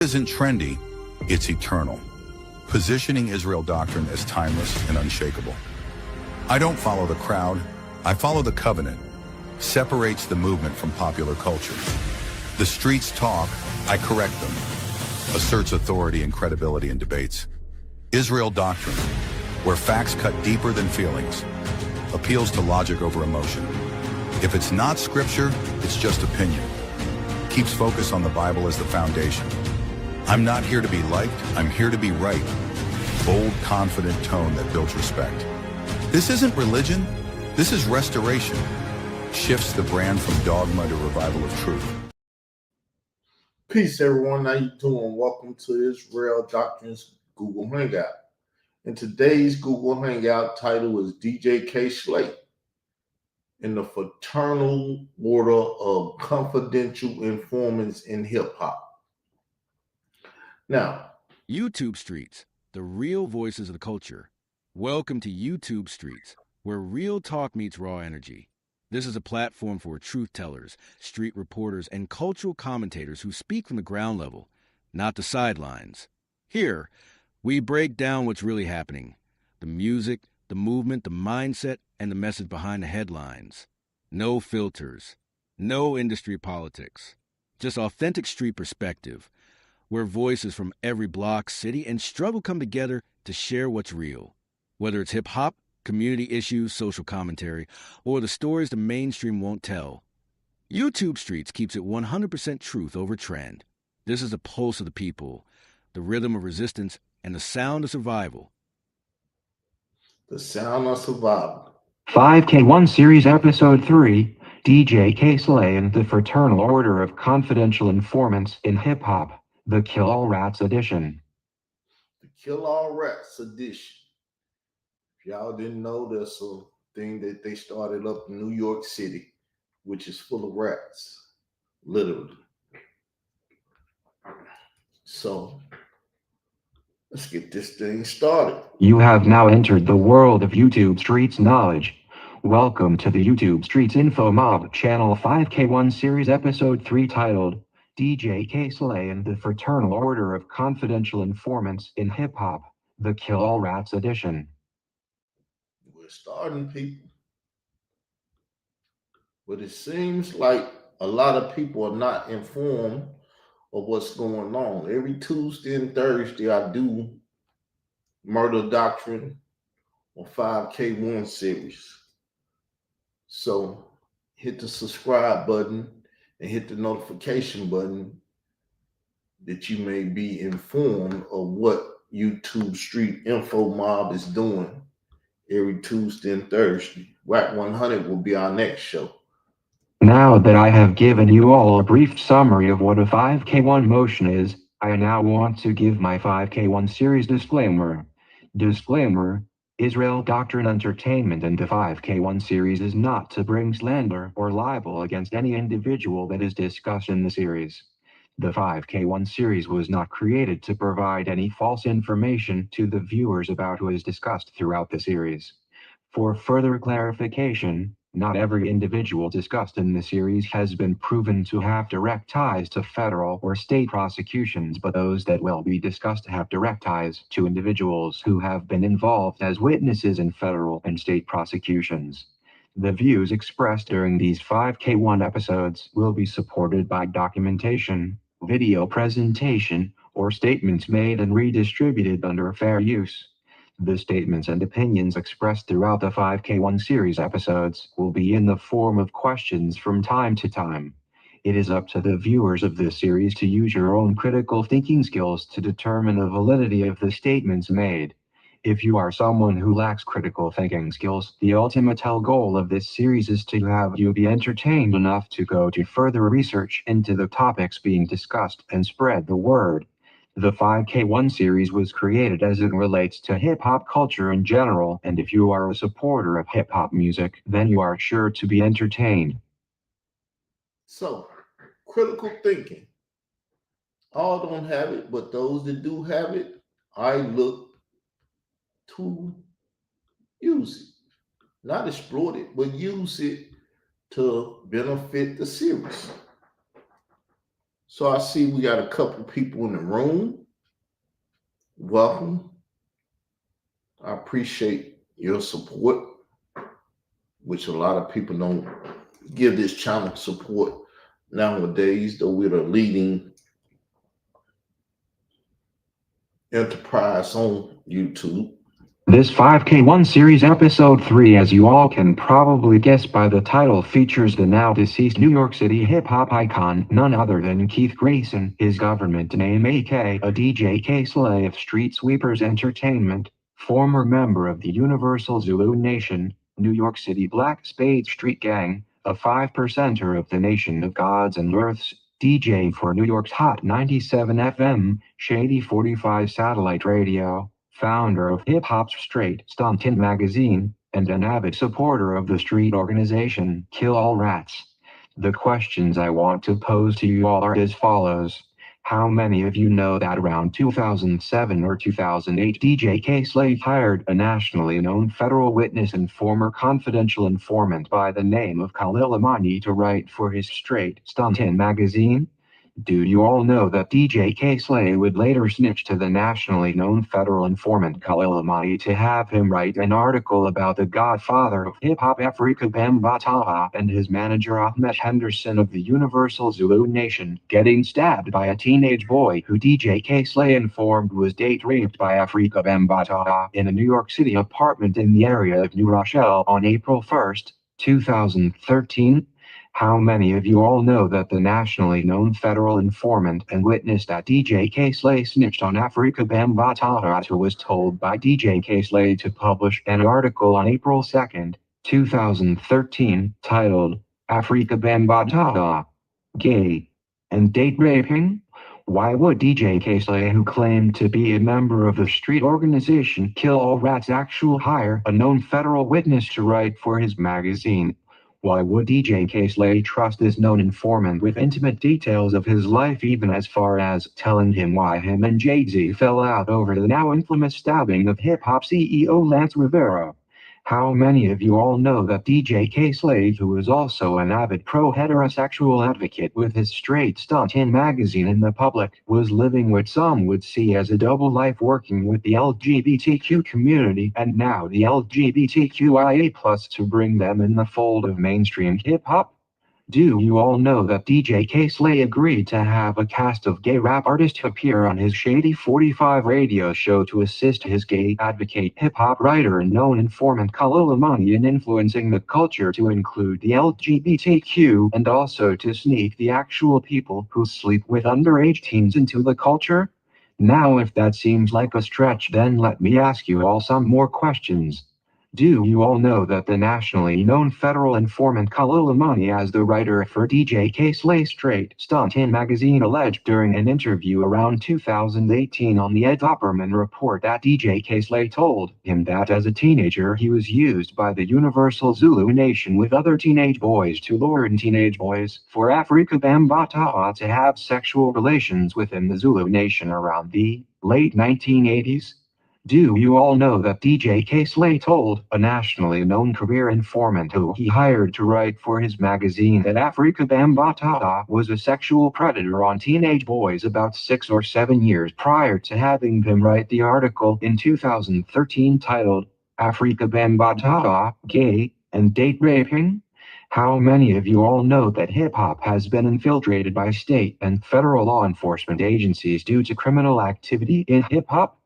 Isn't trendy, it's eternal, positioning Israel doctrine as timeless and unshakable. I don't follow the crowd, I follow the covenant. Separates the movement from popular culture. The streets talk, I correct them. Asserts authority and credibility in debates. Israel doctrine, where facts cut deeper than feelings. Appeals to logic over emotion. If it's not scripture, it's just opinion. Keeps focus on the Bible as the foundation. I'm not here to be liked, I'm here to be right. Bold, confident tone that builds respect. This isn't religion, this is restoration. Shifts the brand from dogma to revival of truth. Peace, everyone. How you doing? Welcome to Israel Doctrines Google Hangout. And today's Google Hangout title is DJ K. Slate in the Fraternal Order of Confidential Informants in Hip Hop. Now, YouTube Streets, the real voices of the culture. Welcome to YouTube Streets, where real talk meets raw energy. This is a platform for truth tellers, street reporters, and cultural commentators who speak from the ground level, not the sidelines. Here, we break down what's really happening: the music, the movement, the mindset, and the message behind the headlines. No filters, no industry politics, just authentic street perspective, where voices from every block, city, and struggle come together to share what's real. Whether it's hip-hop, community issues, social commentary, or the stories the mainstream won't tell. YouTube Streets keeps it 100% truth over trend. This is the pulse of the people, the rhythm of resistance, and the sound of survival. the sound of survival. 5K1 Series Episode 3, DJ K. Slay and the Fraternal Order of Confidential Informants in Hip Hop, the Kill All Rats Edition. The Kill All Rats edition. If y'all didn't know, there's a thing that they started up in New York City, which is full of rats, literally. So, let's get this thing started. You have now entered the world of YouTube Streets knowledge. Welcome to the YouTube Streets Info Mob Channel 5K1 Series Episode 3 titled DJ K. Slay and the Fraternal Order of Confidential Informants in Hip Hop, the Kill All Rats Edition. We're starting, people. But it seems like a lot of people are not informed of what's going on. Every Tuesday and Thursday, I do Murder Doctrine on 5K1 series. So hit the subscribe button and hit the notification button that you may be informed of what YouTube Street Info Mob is doing every Tuesday and Thursday. WAC 100 will be our next show. Now that I have given you all a brief summary of what a 5K1 motion is, I now want to give my 5K1 series disclaimer. Disclaimer: Israel Doctrine Entertainment and the 5K1 series is not to bring slander or libel against any individual that is discussed in the series. The 5K1 series was not created to provide any false information to the viewers about who is discussed throughout the series. For further clarification, not every individual discussed in the series has been proven to have direct ties to federal or state prosecutions, but those that will be discussed have direct ties to individuals who have been involved as witnesses in federal and state prosecutions. The views expressed during these 5K1 episodes will be supported by documentation, video presentation, or statements made and redistributed under fair use. The statements and opinions expressed throughout the 5K1 series episodes will be in the form of questions from time to time. It is up to the viewers of this series to use your own critical thinking skills to determine the validity of the statements made. If you are someone who lacks critical thinking skills, the ultimate goal of this series is to have you be entertained enough to go to further research into the topics being discussed and spread the word. The 5K1 series was created as it relates to hip-hop culture in general, and if you are a supporter of hip-hop music, then you are sure to be entertained. So, critical thinking. All don't have it, but those that do have it, I look to use it. Not exploit it, but use it to benefit the series. So I see we got a couple people in the room. Welcome. I appreciate your support, which a lot of people don't give this channel support nowadays, though we're the leading enterprise on YouTube. This 5K1 series episode 3, as you all can probably guess by the title, features the now deceased New York City hip-hop icon, none other than Keith Grayson, his government name aka a DJ K-Slay of Street Sweepers Entertainment, former member of the Universal Zulu Nation, New York City Black Spade Street Gang, a 5%er of the Nation of Gods and Earths, DJ for New York's Hot 97 FM, Shady 45 Satellite Radio, founder of hip-hop's Straight Stuntin' magazine, and an avid supporter of the street organization Kill All Rats. The questions I want to pose to you all are as follows. How many of you know that around 2007 or 2008 DJ K-Slay hired a nationally known federal witness and former confidential informant by the name of Khalil Amani to write for his Straight Stuntin' magazine? Do you all know that DJ K-Slay would later snitch to the nationally known federal informant Khalil Amani to have him write an article about the godfather of hip-hop Afrika Bambaataa and his manager Ahmet Henderson of the Universal Zulu Nation getting stabbed by a teenage boy who DJ K-Slay informed was date raped by Afrika Bambaataa in a New York City apartment in the area of New Rochelle on April 1st, 2013? How many of you all know that the nationally known federal informant and witness that DJ K-Slay snitched on Afrika Bambaataa was told by DJ K-Slay to publish an article on April 2nd, 2013, titled, Afrika Bambaataa, Gay, and Date Raping? Why would DJ K-Slay, who claimed to be a member of the street organization Kill All Rats, hire a known federal witness to write for his magazine? Why would DJ K-Slay trust this known informant with intimate details of his life, even as far as telling him why him and Jay-Z fell out over the now infamous stabbing of hip-hop CEO Lance Rivera? How many of you all know that DJ K-Slay, who is also an avid pro-heterosexual advocate with his Straight Stuntin' magazine in the public, was living what some would see as a double life, working with the LGBTQ community and now the LGBTQIA+ to bring them in the fold of mainstream hip-hop? Do you all know that DJ K-Slay agreed to have a cast of gay rap artists appear on his Shady 45 radio show to assist his gay advocate hip-hop writer and known informant Khalil Amani in influencing the culture to include the LGBTQ and also to sneak the actual people who sleep with underage teens into the culture? Now, if that seems like a stretch, then let me ask you all some more questions. Do you all know that the nationally known federal informant Khalil Amani, as the writer for DJ K-Slay Straight Stuntin' magazine, alleged during an interview around 2018 on the Ed Opperman report that DJ K-Slay told him that as a teenager he was used by the Universal Zulu Nation with other teenage boys to lure in teenage boys for Afrika Bambaataa to have sexual relations within the Zulu Nation around the late 1980s? Do you all know that DJ K-Slay told a nationally known career informant who he hired to write for his magazine that Afrika Bambaataa was a sexual predator on teenage boys about 6 or 7 years prior to having him write the article in 2013 titled, Afrika Bambaataa, Gay, and Date Raping? How many of you all know that hip-hop has been infiltrated by state and federal law enforcement agencies due to criminal activity in hip-hop?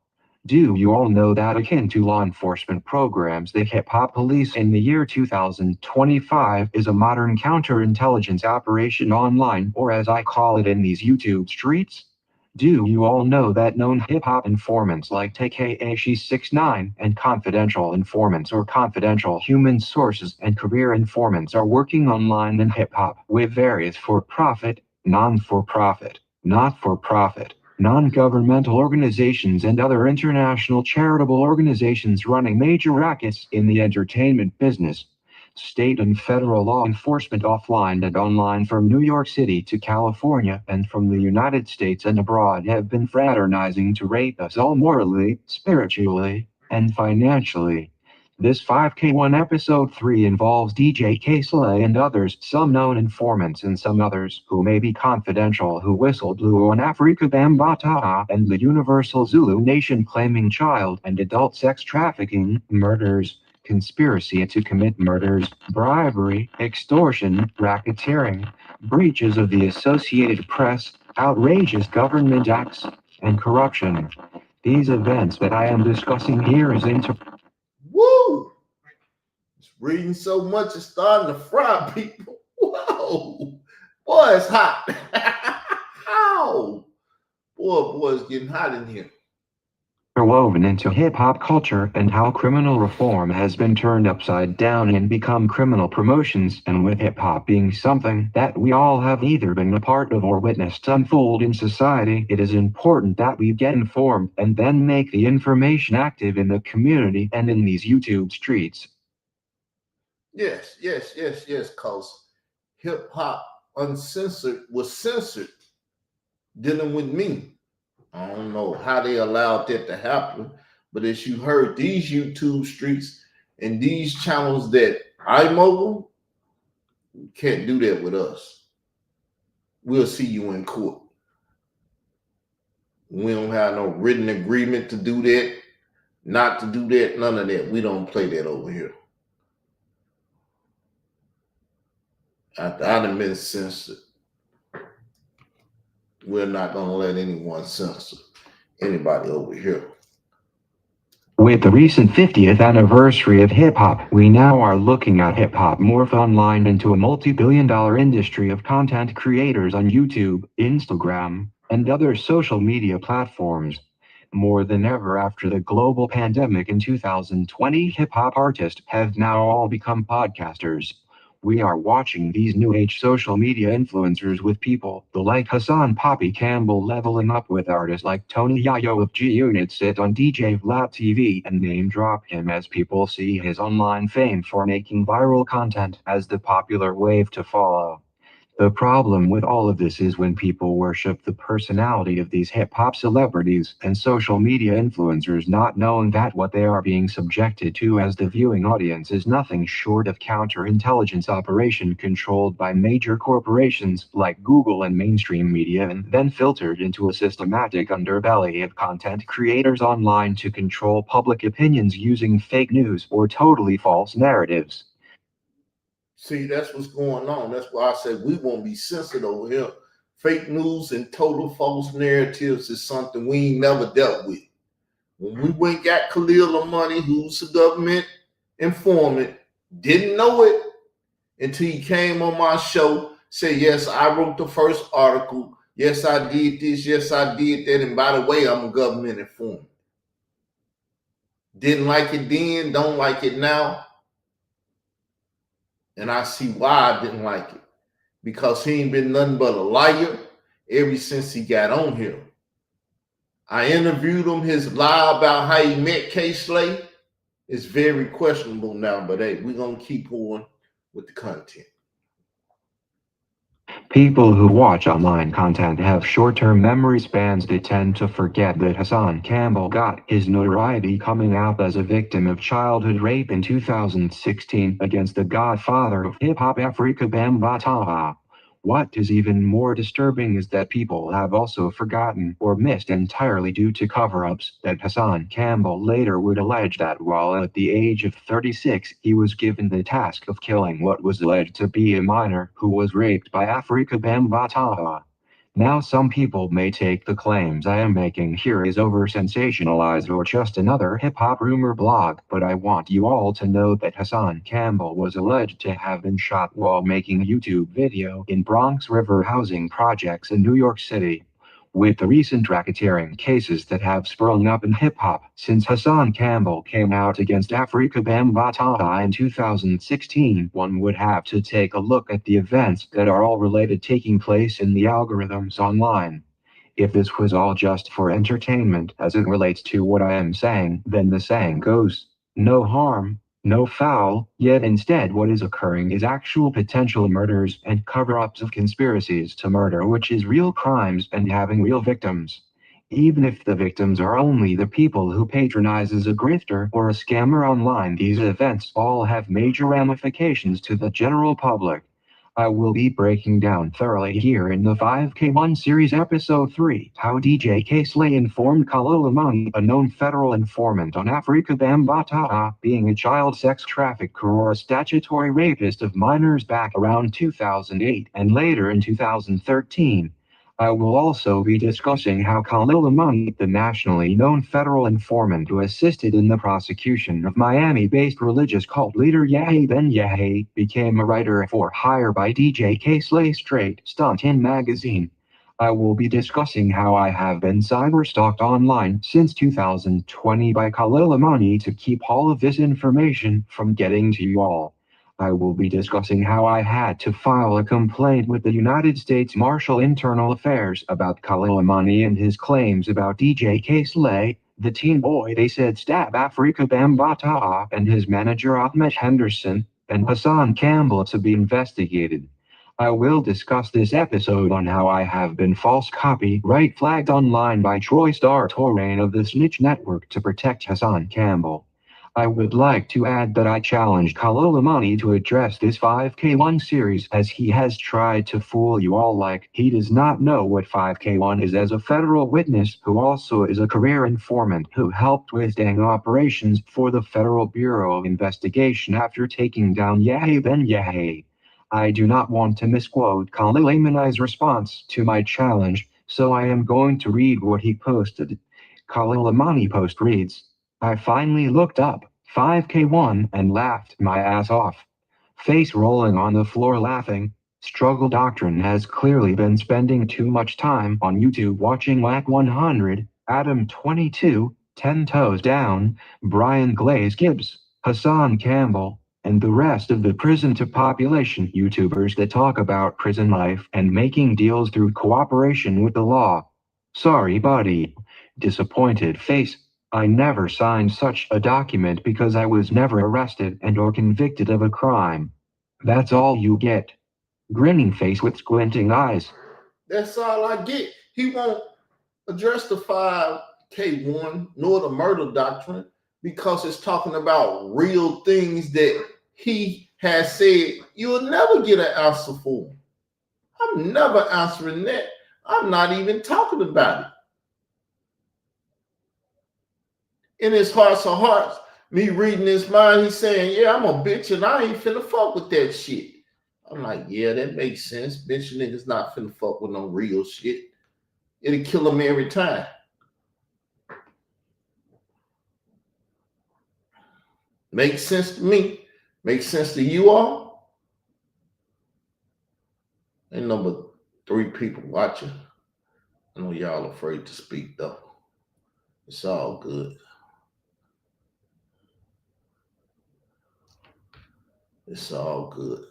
Do you all know that, akin to law enforcement programs, the hip-hop police in the year 2025 is a modern counterintelligence operation online, or as I call it in these YouTube streets? Do you all know that known hip-hop informants like Tekashi 69 and confidential informants or confidential human sources and career informants are working online in hip-hop with various for-profit, non-for-profit, not-for-profit, non-governmental organizations and other international charitable organizations running major rackets in the entertainment business? State and federal law enforcement offline and online from New York City to California and from the United States and abroad have been fraternizing to rape us all morally, spiritually, and financially. This 5K1 episode 3 involves DJ K-Slay and others, some known informants and some others who may be confidential, who whistle blew on Afrika Bambaataa and the Universal Zulu Nation, claiming child and adult sex trafficking, murders, conspiracy to commit murders, bribery, extortion, racketeering, breaches of the Associated Press, outrageous government acts, and corruption. These events that I am discussing here is into Woo! It's reading so much it's starting to fry people. Whoa! Boy, it's hot. Ow! Boy, it's getting hot in here. woven into hip-hop culture, and how criminal reform has been turned upside down and become criminal promotions, and with hip-hop being something that we all have either been a part of or witnessed unfold in society, it is important that we get informed and then make the information active in the community and in these YouTube streets. Yes, cause hip-hop uncensored was censored dealing with me. I don't know how they allowed that to happen, but as you heard, these YouTube streets and these channels that I'm over, you can't do that with us. We'll see you in court. We don't have no written agreement to do that, not to do that, none of that. We don't play that over here. After I'd have been censored, we're not going to let anyone censor anybody over here. With the recent 50th anniversary of hip-hop, we now are looking at hip-hop morph online into a multi-billion-dollar industry of content creators on YouTube, Instagram, and other social media platforms. More than ever after the global pandemic in 2020, hip-hop artists have now all become podcasters. We are watching these new age social media influencers with people like Hassan Poppy Campbell leveling up with artists like Tony Yayo of G Unit sit on DJ Vlad TV and name drop him as people see his online fame for making viral content as the popular wave to follow. The problem with all of this is when people worship the personality of these hip-hop celebrities and social media influencers, not knowing that what they are being subjected to as the viewing audience is nothing short of counterintelligence operation controlled by major corporations like Google and mainstream media, and then filtered into a systematic underbelly of content creators online to control public opinions using fake news or totally false narratives. See, that's what's going on. That's why I said we won't be censored over here. Fake news and total false narratives is something we ain't never dealt with. When we went got Khalil money, who's a government informant, didn't know it until he came on my show, said, yes, I wrote the first article. Yes, I did this. Yes, I did that. And by the way, I'm a government informant. Didn't like it then, don't like it now. And I see why I didn't like it. Because he ain't been nothing but a liar ever since he got on here. I interviewed him. His lie about how he met K-Slay is very questionable now. But hey, we're going to keep going with the content. People who watch online content have short-term memory spans that tend to forget that Hassan Campbell got his notoriety coming out as a victim of childhood rape in 2016 against the godfather of hip-hop Afrika Bambaataa. What is even more disturbing is that people have also forgotten or missed entirely due to cover-ups that Hassan Campbell later would allege that while at the age of 36 he was given the task of killing what was alleged to be a minor who was raped by Afrika Bambaataa. Now some people may take the claims I am making here as over-sensationalized or just another hip-hop rumor blog, but I want you all to know that Hassan Campbell was alleged to have been shot while making a YouTube video in Bronx River housing projects in New York City. With the recent racketeering cases that have sprung up in hip-hop since Hassan Campbell came out against Afrika Bambaataa in 2016, one would have to take a look at the events that are all related taking place in the algorithms online. If this was all just for entertainment as it relates to what I am saying, then the saying goes, no harm, no foul, yet instead what is occurring is actual potential murders and cover-ups of conspiracies to murder, which is real crimes and having real victims. Even if the victims are only the people who patronize as a grifter or a scammer online, these events all have major ramifications to the general public. I will be breaking down thoroughly here in the 5K1 series episode 3 how DJ K-Slay informed Khalil Amani, a known federal informant on Afrika Bambaataa, being a child sex trafficker or a statutory rapist of minors back around 2008 and later in 2013. I will also be discussing how Khalil Amani, the nationally known federal informant who assisted in the prosecution of Miami-based religious cult leader Yahya Ben Yahya, became a writer for hire by DJ K-Slay Straight Stunt in magazine. I will be discussing how I have been cyberstalked online since 2020 by Khalil Amani to keep all of this information from getting to you all. I will be discussing how I had to file a complaint with the United States Marshal Internal Affairs about Khalil Amani and his claims about DJ K-Slay, the teen boy they said stabbed Afrika Bambaataa, and his manager Ahmed Henderson, and Hassan Campbell to be investigated. I will discuss this episode on how I have been false copyright flagged online by Troy Star Torrain of the Snitch Network to protect Hassan Campbell. I would like to add that I challenged Khalil Amani to address this 5K1 series as he has tried to fool you all like he does not know what 5K1 is as a federal witness who also is a career informant who helped with sting operations for the Federal Bureau of Investigation after taking down Yahya Ben Yahya. I do not want to misquote Khalil Amani's response to my challenge, so I am going to read what he posted. Khalil Amani post reads, I finally looked up 5K1 and laughed my ass off. Face rolling on the floor laughing. Struggle Doctrine has clearly been spending too much time on YouTube watching WAC 100, Adam 22, 10 Toes Down, Brian Glaze Gibbs, Hassan Campbell, and the rest of the prison to population YouTubers that talk about prison life and making deals through cooperation with the law. Sorry, buddy. Disappointed face. I never signed such a document because I was never arrested and or convicted of a crime. That's all you get. Grinning face with squinting eyes. That's all I get. He won't address the 5K1 nor the murder doctrine because it's talking about real things that he has said you'll never get an answer for. I'm never answering that. I'm not even talking about it. In his hearts of hearts, me reading his mind, he's saying, yeah, I'm a bitch and I ain't finna fuck with that shit. I'm like, yeah, that makes sense. Bitch niggas not finna fuck with no real shit. It'll kill him every time. Makes sense to me. Makes sense to you all. Ain't no but 3 people watching. I know y'all afraid to speak though. It's all good. It's all good.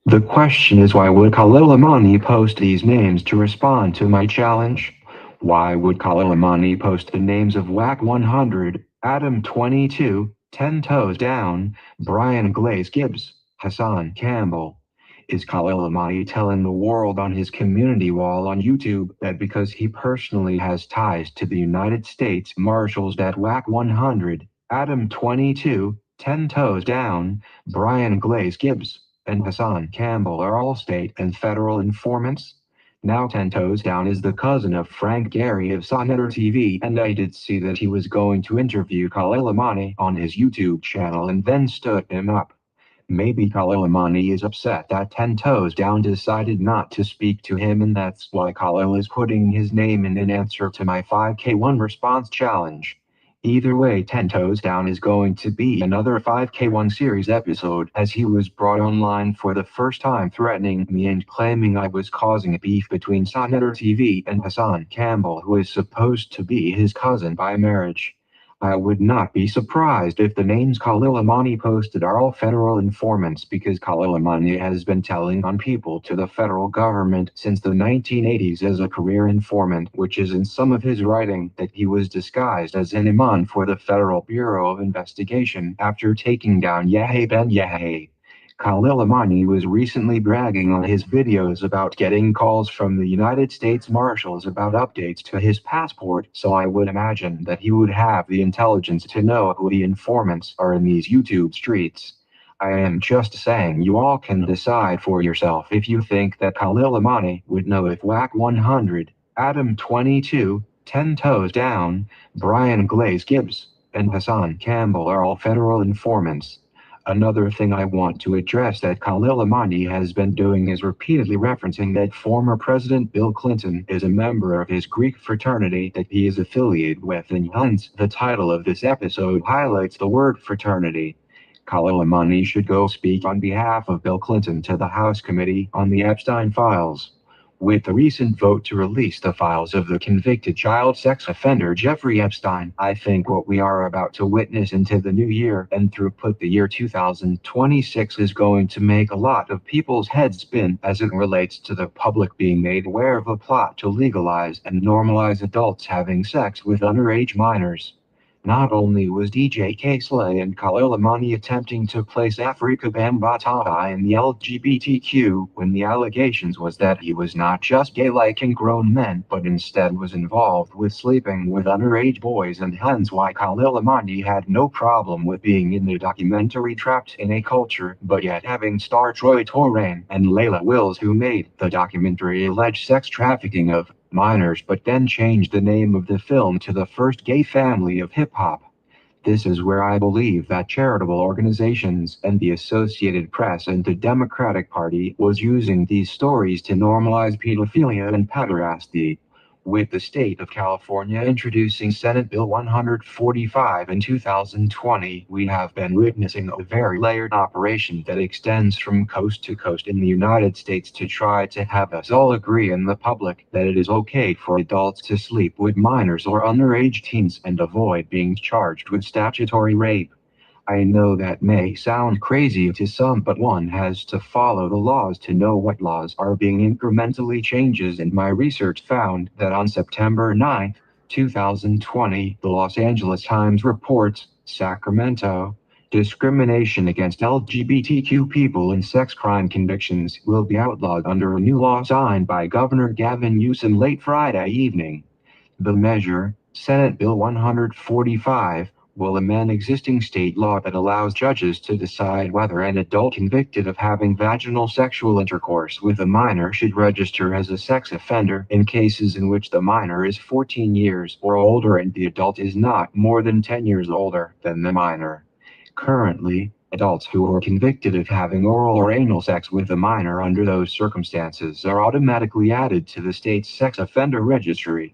The question is, why would Khalil Amani post these names to respond to my challenge? Why would Khalil Amani post the names of WAC 100, Adam 22, 10 Toes Down, Brian Glaze Gibbs, Hassan Campbell? Is Khalil Amani telling the world on his community wall on YouTube that because he personally has ties to the United States Marshals that WAC 100, Adam 22, 10 Toes Down, Brian Glaze Gibbs, and Hassan Campbell are all state and federal informants? Now 10 Toes Down is the cousin of Frank Gehry of Senator TV, and I did see that he was going to interview Khalil Amani on his YouTube channel and then stood him up. Maybe Khalil Amani is upset that 10 Toes Down decided not to speak to him, and that's why Khalil is putting his name in answer to my 5K1 response challenge. Either way, 10 Toes Down is going to be another 5K1 series episode, as he was brought online for the first time threatening me and claiming I was causing a beef between Senator TV and Hassan Campbell, who is supposed to be his cousin by marriage. I would not be surprised if the names Khalil Amani posted are all federal informants, because Khalil Amani has been telling on people to the federal government since the 1980s as a career informant, which is in some of his writing that he was disguised as an imam for the Federal Bureau of Investigation after taking down Yahya Ben Yahya. Khalil Amani was recently bragging on his videos about getting calls from the United States Marshals about updates to his passport, so I would imagine that he would have the intelligence to know who the informants are in these YouTube streets. I am just saying you all can decide for yourself if you think that Khalil Amani would know if WAC 100, Adam 22, 10 Toes Down, Brian Glaze Gibbs, and Hassan Campbell are all federal informants. Another thing I want to address that Khalil Amani has been doing is repeatedly referencing that former President Bill Clinton is a member of his Greek fraternity that he is affiliated with, and hence the title of this episode highlights the word fraternity. Khalil Amani should go speak on behalf of Bill Clinton to the House Committee on the Epstein Files. With the recent vote to release the files of the convicted child sex offender Jeffrey Epstein, I think what we are about to witness into the new year and throughput the year 2026 is going to make a lot of people's heads spin as it relates to the public being made aware of a plot to legalize and normalize adults having sex with underage minors. Not only was DJ K-Slay and Khalil Amani attempting to place Afrika Bambaataa in the LGBTQ when the allegations was that he was not just gay liking grown men but instead was involved with sleeping with underage boys, and hence why Khalil Amani had no problem with being in the documentary Trapped in a Culture, but yet having star Troy Torain and Layla Wills, who made the documentary, allege sex trafficking of minors but then changed the name of the film to The First Gay Family of Hip-Hop. This is where I believe that charitable organizations and the Associated Press and the Democratic Party was using these stories to normalize pedophilia and pederasty. With the state of California introducing Senate Bill 145 in 2020, we have been witnessing a very layered operation that extends from coast to coast in the United States to try to have us all agree in the public that it is okay for adults to sleep with minors or underage teens and avoid being charged with statutory rape. I know that may sound crazy to some, but one has to follow the laws to know what laws are being incrementally changes, and my research found that on September 9, 2020, the Los Angeles Times reports, Sacramento, discrimination against LGBTQ people in sex crime convictions will be outlawed under a new law signed by Governor Gavin Newsom late Friday evening. The measure, Senate Bill 145, will amend existing state law that allows judges to decide whether an adult convicted of having vaginal sexual intercourse with a minor should register as a sex offender in cases in which the minor is 14 years or older and the adult is not more than 10 years older than the minor. Currently, adults who are convicted of having oral or anal sex with a minor under those circumstances are automatically added to the state's sex offender registry.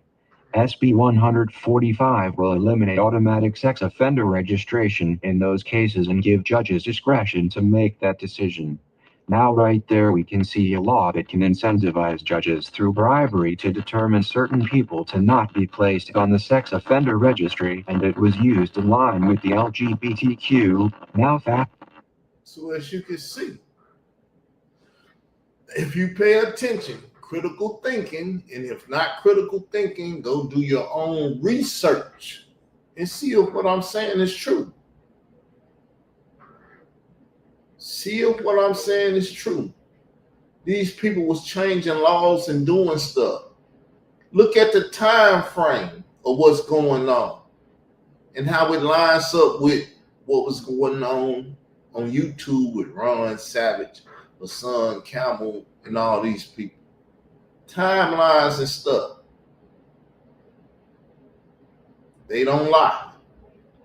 SB 145 will eliminate automatic sex offender registration in those cases and give judges discretion to make that decision. Now right there we can see a law that can incentivize judges through bribery to determine certain people to not be placed on the sex offender registry, and it was used in line with the LGBTQ now fact. So as you can see, if you pay attention, critical thinking, and if not critical thinking, go do your own research and see if what I'm saying is true. See if what I'm saying is true. These people was changing laws and doing stuff. Look at the time frame of what's going on and how it lines up with what was going on YouTube with Ron Savage, Hassan Campbell, and all these people. Timelines and stuff. They don't lie.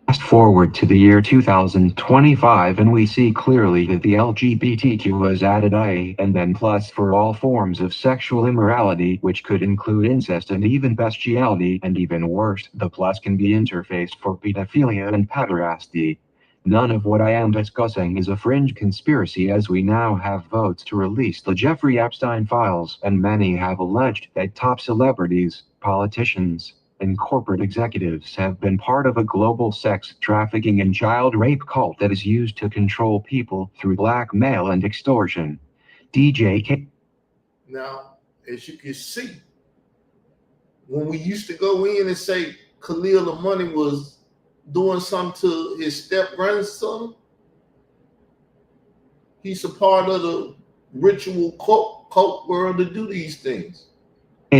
Fast forward to the year 2025 and we see clearly that the LGBTQ has added A and then plus for all forms of sexual immorality, which could include incest and even bestiality, and even worse, the plus can be interfaced for pedophilia and pederasty. None of what I am discussing is a fringe conspiracy, as we now have votes to release the Jeffrey Epstein files, and many have alleged that top celebrities, politicians, and corporate executives have been part of a global sex trafficking and child rape cult that is used to control people through blackmail and extortion. DJ K. Now, as you can see, when we used to go in and say Khalil Amani was doing something to his step grandson, He's a part of the ritual cult world to do these things.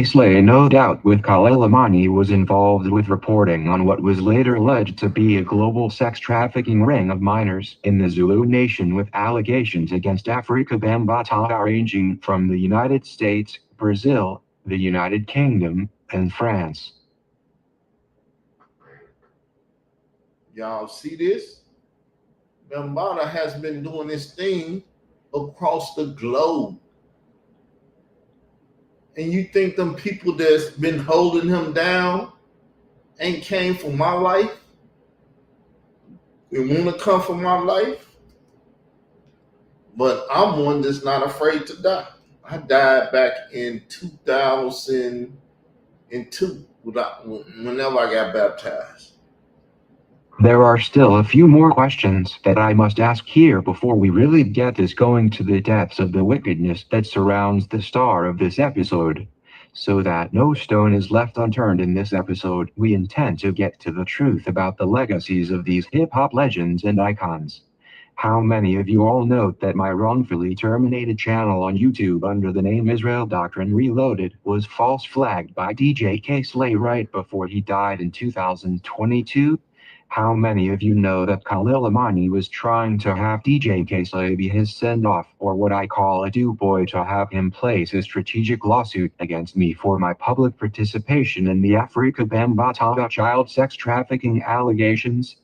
Slay, no doubt, with Khalil Amani, was involved with reporting on what was later alleged to be a global sex trafficking ring of minors in the Zulu nation, with allegations against Afrika Bambaataa ranging from the United States, Brazil, the United Kingdom, and France. Y'all see this? Bambaataa has been doing this thing across the globe. And you think them people that's been holding him down ain't came for my life? They want to come for my life? But I'm one that's not afraid to die. I died back in 2002 whenever I got baptized. There are still a few more questions that I must ask here before we really get this going to the depths of the wickedness that surrounds the star of this episode. So that no stone is left unturned in this episode, we intend to get to the truth about the legacies of these hip-hop legends and icons. How many of you all note that my wrongfully terminated channel on YouTube under the name Israel Doctrine Reloaded was false flagged by DJ K-Slay right before he died in 2022? How many of you know that Khalil Amani was trying to have DJ K-Slay be his send-off, or what I call a do-boy, to have him place a strategic lawsuit against me for my public participation in the Afrika Bambaataa child sex trafficking allegations?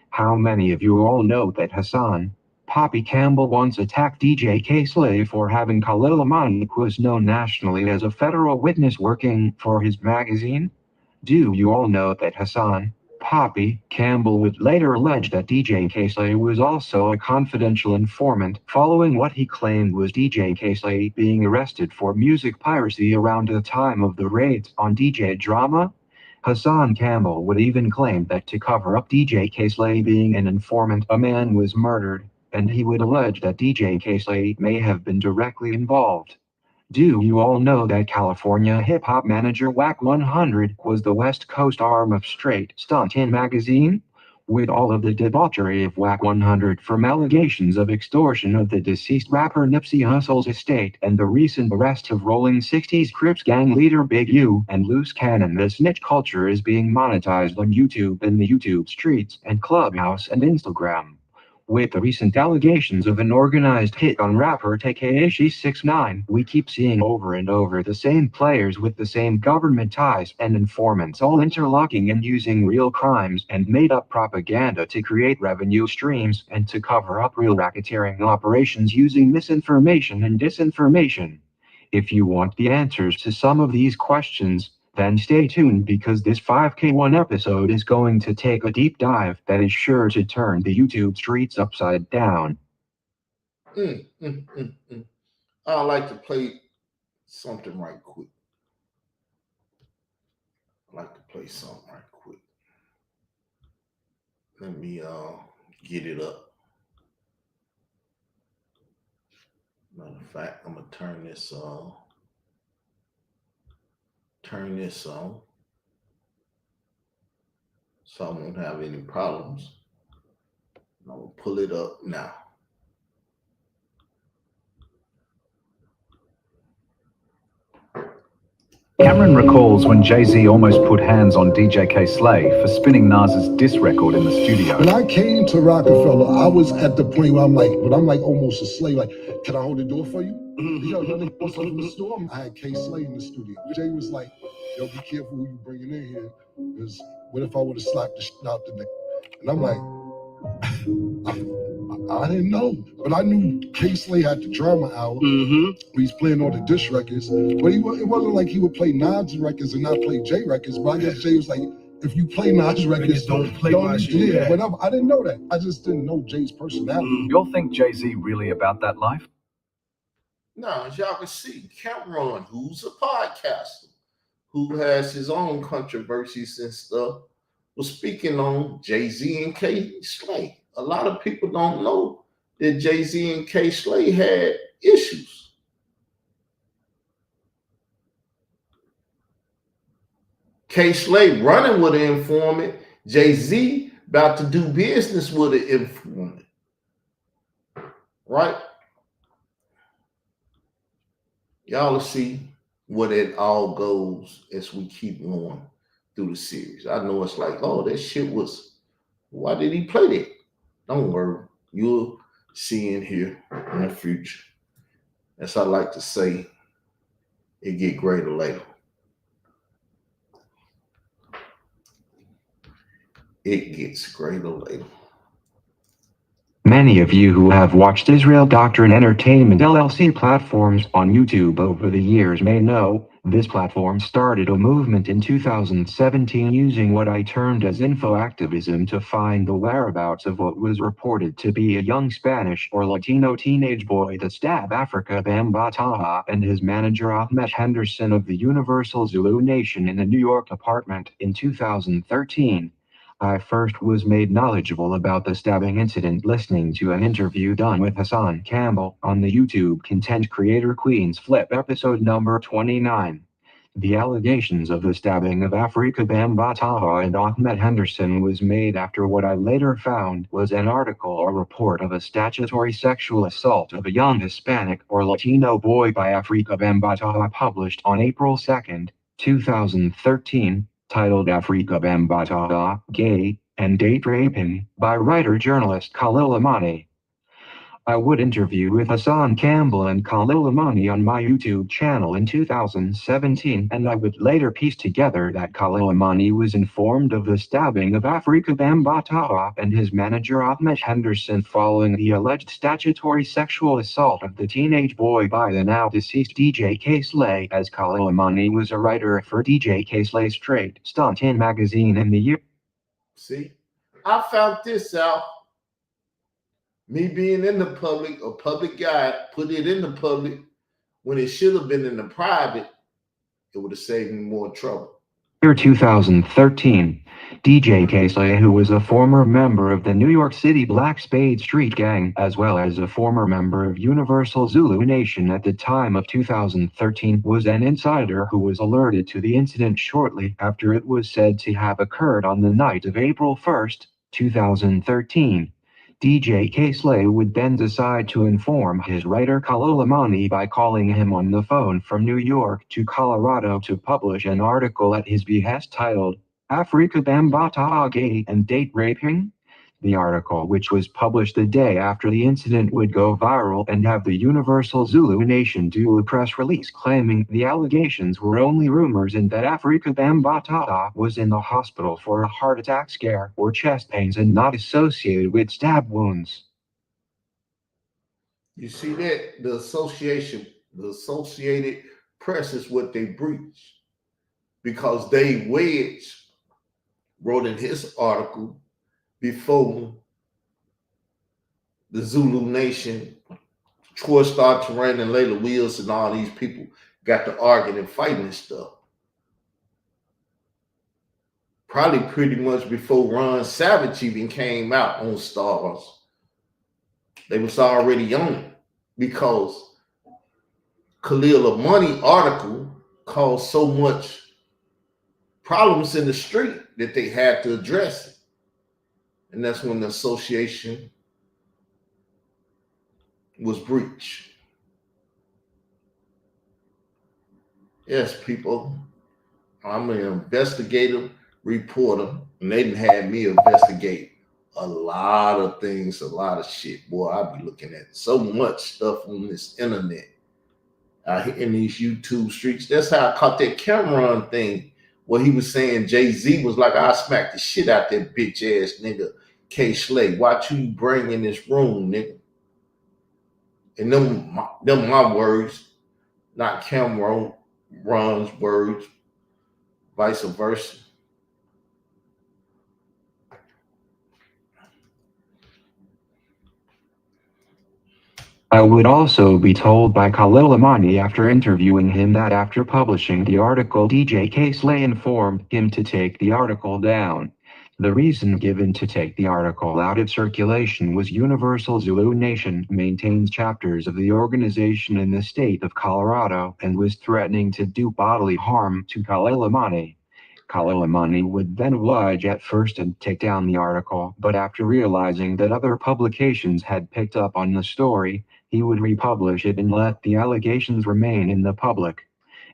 How many of you all know that Hassan Poppy Campbell once attacked DJ K-Slay for having Khalil Amani, who is known nationally as a federal witness working for his magazine? Do you all know that Hassan Poppy Campbell would later allege that DJ K-Slay was also a confidential informant following what he claimed was DJ K-Slay being arrested for music piracy around the time of the raids on DJ Drama? Hassan Campbell would even claim that to cover up DJ K-Slay being an informant, a man was murdered, and he would allege that DJ K-Slay may have been directly involved. Do you all know that California hip-hop manager Wack 100 was the West Coast arm of Straight Stuntin' magazine? With all of the debauchery of Wack 100 from allegations of extortion of the deceased rapper Nipsey Hussle's estate and the recent arrest of Rolling 60s Crips gang leader Big U and Loose Cannon, the snitch culture is being monetized on YouTube and the YouTube streets and Clubhouse and Instagram. With the recent allegations of an organized hit on rapper Tekashi 6ix9ine, we keep seeing over and over the same players with the same government ties and informants all interlocking and using real crimes and made-up propaganda to create revenue streams and to cover up real racketeering operations using misinformation and disinformation. If you want the answers to some of these questions, then stay tuned, because this 5K1 episode is going to take a deep dive that is sure to turn the YouTube streets upside down. I'd like to play something right quick. Let me get it up. Matter of fact, I'm gonna turn this on. So I won't have any problems. And I will pull it up now. Cameron recalls when Jay-Z almost put hands on DJ K-Slay for spinning Nas's diss record in the studio. When I came to Rockefeller, I was at the point where I'm like almost a slave. Like, can I hold the door for you? Yo, that nigga wants something from the store. I had K-Slay in the studio. Jay was like, yo, be careful who you bringing in here, because what if I would have slapped the shit out the nigga? And I'm like, I didn't know, but I knew K-Slay had the drama out. He's playing all the diss records, but it wasn't like he would play Nas records and not play Jay records. But I guess Jay was like, if you play Nas records, don't play my shit. Yeah, whatever. I didn't know that. I just didn't know Jay's personality. You all think Jay-Z really about that life? Now, as y'all can see, Cameron, who's a podcaster, who has his own controversies and stuff, was speaking on Jay-Z and K-Slay. A lot of people don't know that Jay-Z and K-Slay had issues. K-Slay running with an informant, Jay-Z about to do business with an informant. Right? Y'all will see where it all goes as we keep going through the series. I know it's like, oh, that shit was, why did he play that? Don't worry. You'll see in here in the future. As I like to say, it get greater later. It gets greater later. Many of you who have watched Israel Doctrine Entertainment LLC platforms on YouTube over the years may know, this platform started a movement in 2017 using what I termed as infoactivism to find the whereabouts of what was reported to be a young Spanish or Latino teenage boy that stabbed Africa Bambataha and his manager Ahmed Henderson of the Universal Zulu Nation in a New York apartment in 2013. I first was made knowledgeable about the stabbing incident listening to an interview done with Hassan Campbell on the YouTube Content Creator Queen's Flip episode number 29. The allegations of the stabbing of Afrika Bambataha and Ahmed Henderson was made after what I later found was an article or report of a statutory sexual assault of a young Hispanic or Latino boy by Afrika Bambataha published on April 2, 2013. Titled Afrika Bambataha, Gay, and Date Raping, by writer-journalist Khalil Amani. I would interview with Hassan Campbell and Khalil Amani on my YouTube channel in 2017, and I would later piece together that Khalil Amani was informed of the stabbing of Afrika Bambataha and his manager Ahmed Henderson following the alleged statutory sexual assault of the teenage boy by the now deceased DJ K-Slay, as Khalil Amani was a writer for DJ K-Slay's Straight Stuntin magazine in the year. See, I found this out. Me being in the public, a public guy put it in the public when it should have been in the private. It would have saved me more trouble. Year 2013, DJ K-Slay, who was a former member of the New York City Black Spade Street Gang, as well as a former member of Universal Zulu Nation at the time of 2013, was an insider who was alerted to the incident shortly after it was said to have occurred on the night of April 1st, 2013. DJ K-Slay would then decide to inform his writer Khalil Amani by calling him on the phone from New York to Colorado to publish an article at his behest titled, Afrika Bambataha Gay and Date Raping? The article, which was published the day after the incident, would go viral and have the Universal Zulu Nation do a press release claiming the allegations were only rumors and that Afrika Bambataha was in the hospital for a heart attack scare or chest pains and not associated with stab wounds. You see that? The Associated Press is what they breach. Because Dave Wedge wrote in his article before the Zulu Nation, Troy Star Terrain and Layla Wills and all these people got to arguing and fighting and stuff. Probably pretty much before Ron Savage even came out on Stars. They was already on it because Khalil Amani article caused so much problems in the street that they had to address it. And that's when the association was breached. Yes, people, I'm an investigative reporter, and they didn't have me investigate a lot of things, a lot of shit. Boy, I be looking at so much stuff on this internet, in these YouTube streets. That's how I caught that Cameron thing, where he was saying Jay-Z was like, I smacked the shit out that bitch ass nigga K-Slay. Watch who you bring in this room, nigga. And them my words, not Cameron's words, vice versa. I would also be told by Khalil Amani after interviewing him that after publishing the article, DJ K-Slay informed him to take the article down. The reason given to take the article out of circulation was Universal Zulu Nation maintains chapters of the organization in the state of Colorado and was threatening to do bodily harm to Khalil Amani. Khalil Amani would then oblige at first and take down the article, but after realizing that other publications had picked up on the story, he would republish it and let the allegations remain in the public.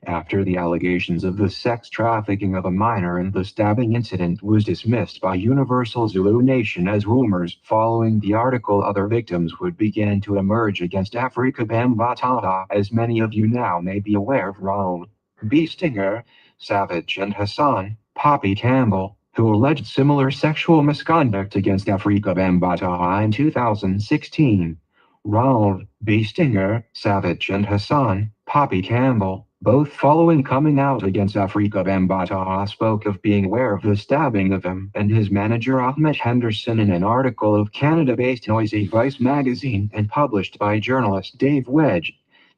After the allegations of the sex trafficking of a minor and the stabbing incident was dismissed by Universal Zulu Nation as rumors, following the article other victims would begin to emerge against Afrika Bambaataa. As many of you now may be aware of Ronald B. Stinger, Savage and Hassan Poppy Campbell, who alleged similar sexual misconduct against Afrika Bambaataa in 2016. Ronald B. Stinger, Savage and Hassan Poppy Campbell, both following coming out against Afrika Bambaataa, spoke of being aware of the stabbing of him and his manager Ahmet Henderson in an article of Canada-based Noisy Vice magazine and published by journalist Dave Wedge.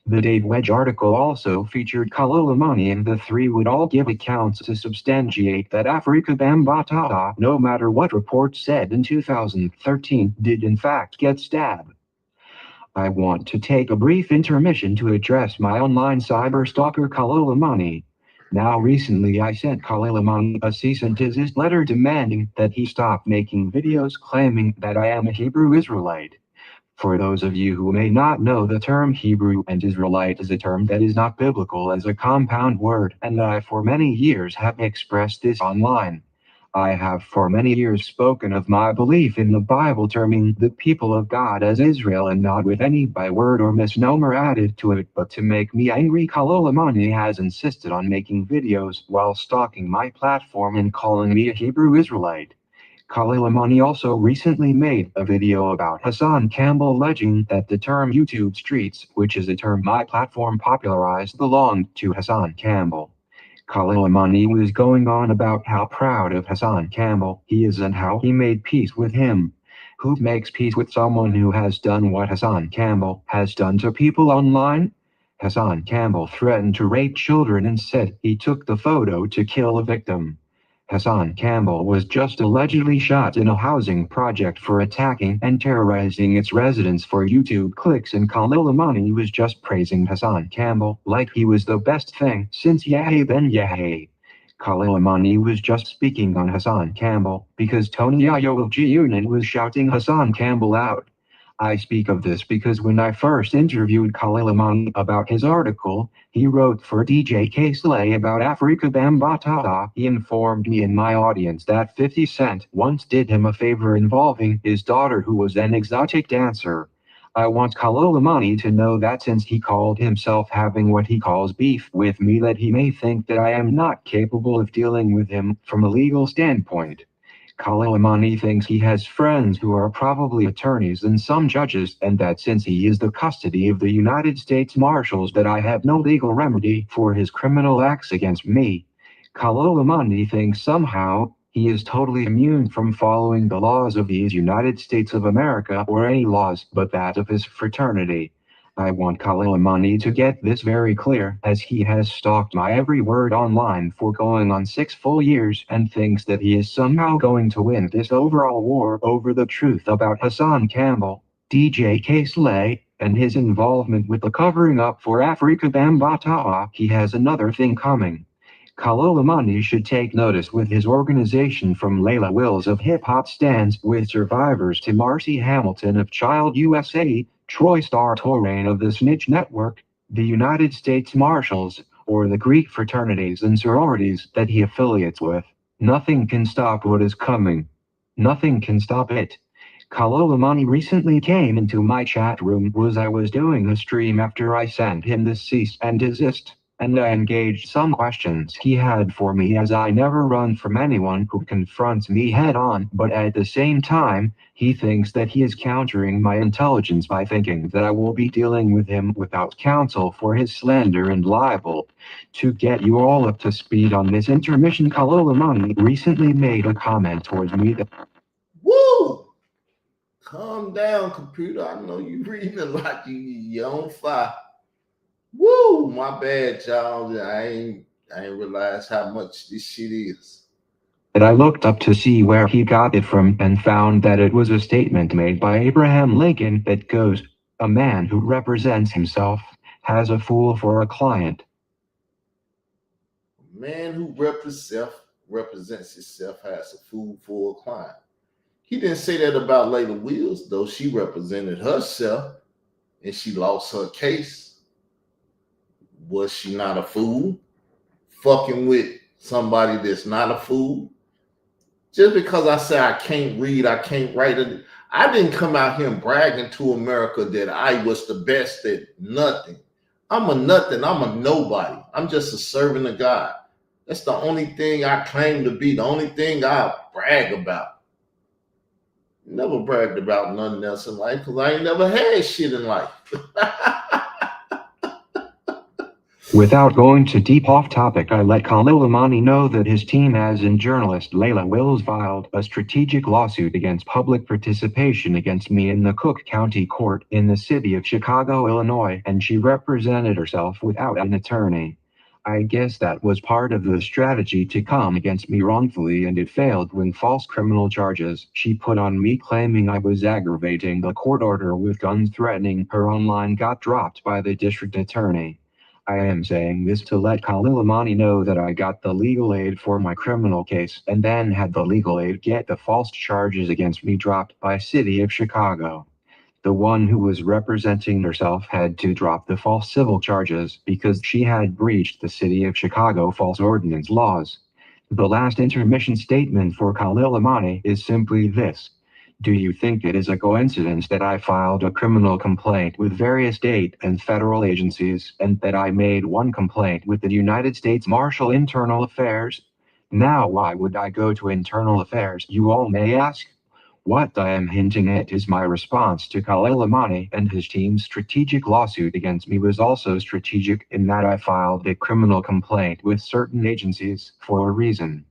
The Dave Wedge article also featured Kalolamani, and the three would all give accounts to substantiate that Afrika Bambaataa, no matter what reports said in 2013, did in fact get stabbed. I want to take a brief intermission to address my online cyber stalker Kalolamani. Now recently I sent Kalolamani a cease and desist letter demanding that he stop making videos claiming that I am a Hebrew Israelite. For those of you who may not know, the term Hebrew and Israelite is a term that is not biblical as a compound word, and I for many years have expressed this online. I have for many years spoken of my belief in the Bible terming the people of God as Israel, and not with any byword or misnomer added to it, but to make me angry. Kalolamani has insisted on making videos while stalking my platform and calling me a Hebrew Israelite. Kalolamani also recently made a video about Hassan Campbell alleging that the term YouTube streets, which is a term my platform popularized, belonged to Hassan Campbell. Kalolamani was going on about how proud of Hassan Campbell he is and how he made peace with him. Who makes peace with someone who has done what Hassan Campbell has done to people online? Hassan Campbell threatened to rape children and said he took the photo to kill a victim. Hassan Campbell was just allegedly shot in a housing project for attacking and terrorizing its residents for YouTube clicks, and Kalolamani was just praising Hassan Campbell like he was the best thing since Yahya Ben Yahya. Kalolamani was just speaking on Hassan Campbell because Tony Ayo of G-Unit was shouting Hassan Campbell out. I speak of this because when I first interviewed Kalolamani about his article he wrote for DJ K-Slay about Afrika Bambaataa, he informed me and my audience that 50 Cent once did him a favor involving his daughter, who was an exotic dancer. I want Kalolamani to know that since he called himself having what he calls beef with me, that he may think that I am not capable of dealing with him from a legal standpoint. Kalolamani thinks he has friends who are probably attorneys and some judges, and that since he is the custody of the United States Marshals that I have no legal remedy for his criminal acts against me. Kalolamani thinks somehow he is totally immune from following the laws of these United States of America or any laws but that of his fraternity. I want Kalolamani to get this very clear, as he has stalked my every word online for going on 6 full years and thinks that he is somehow going to win this overall war over the truth about Hassan Campbell, DJ K-Slay, and his involvement with the covering up for Afrika Bambaataa. He has another thing coming. Kalolamani should take notice with his organization, from Layla Wills of Hip Hop Stands with Survivors to Marcy Hamilton of Child USA, Troy Star Torain of the Snitch Network, the United States Marshals, or the Greek fraternities and sororities that he affiliates with. Nothing can stop what is coming. Nothing can stop it. Kalolamani recently came into my chat room as I was doing a stream after I sent him the cease and desist, and I engaged some questions he had for me, as I never run from anyone who confronts me head on, but at the same time, he thinks that he is countering my intelligence by thinking that I will be dealing with him without counsel for his slander and libel. To get you all up to speed on this intermission, Kalolamani recently made a comment towards me that... Woo! Calm down, computer. I know you reading a lot. You're on fire. Woo! My bad, y'all. I ain't realized how much this shit is. And I looked up to see where he got it from and found that it was a statement made by Abraham Lincoln that goes, "A man who represents himself has a fool for a client." A man who represents himself has a fool for a client. He didn't say that about Layla Wills, though. She represented herself and she lost her case. Was she not a fool? Fucking with somebody that's not a fool? Just because I say I can't read, I can't write it, I didn't come out here and bragging to America that I was the best at nothing. I'm a nothing. I'm a nobody. I'm just a servant of God. That's the only thing I claim to be, the only thing I brag about. Never bragged about nothing else in life because I ain't never had shit in life. Without going too deep off topic, I let Khalil Amani know that his team, as in journalist Layla Wills, filed a strategic lawsuit against public participation against me in the Cook County Court in the city of Chicago, Illinois, and she represented herself without an attorney. I guess that was part of the strategy to come against me wrongfully, and it failed when false criminal charges she put on me claiming I was aggravating the court order with guns threatening her online got dropped by the district attorney. I am saying this to let Khalil Amani know that I got the legal aid for my criminal case and then had the legal aid get the false charges against me dropped by City of Chicago. The one who was representing herself had to drop the false civil charges because she had breached the City of Chicago false ordinance laws. The last intermission statement for Khalil Amani is simply this. Do you think it is a coincidence that I filed a criminal complaint with various state and federal agencies, and that I made one complaint with the United States Marshal Internal Affairs? Now why would I go to Internal Affairs, you all may ask? What I am hinting at is my response to Khalil Amani and his team's strategic lawsuit against me was also strategic in that I filed a criminal complaint with certain agencies for a reason.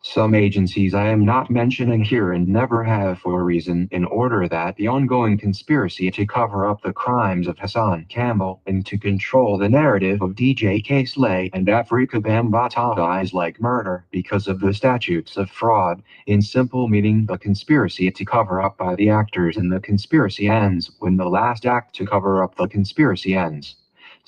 Some agencies I am not mentioning here and never have for a reason, in order that the ongoing conspiracy to cover up the crimes of Hassan Campbell and to control the narrative of DJ Slay and Afrika Bambaataa is like murder because of the statutes of fraud, in simple meaning the conspiracy to cover up by the actors and the conspiracy ends when the last act to cover up the conspiracy ends.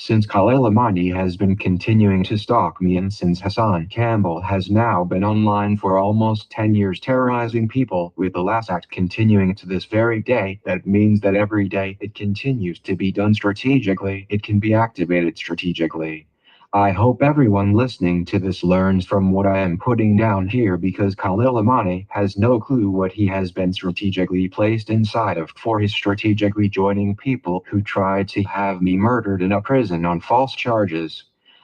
Since Khalil Amani has been continuing to stalk me and since Hassan Campbell has now been online for almost 10 years terrorizing people with the last act continuing to this very day, that means that every day it continues to be done strategically, it can be activated strategically. I hope everyone listening to this learns from what I am putting down here because Khalil Amani has no clue what he has been strategically placed inside of for his strategically joining people who tried to have me murdered in a prison on false charges.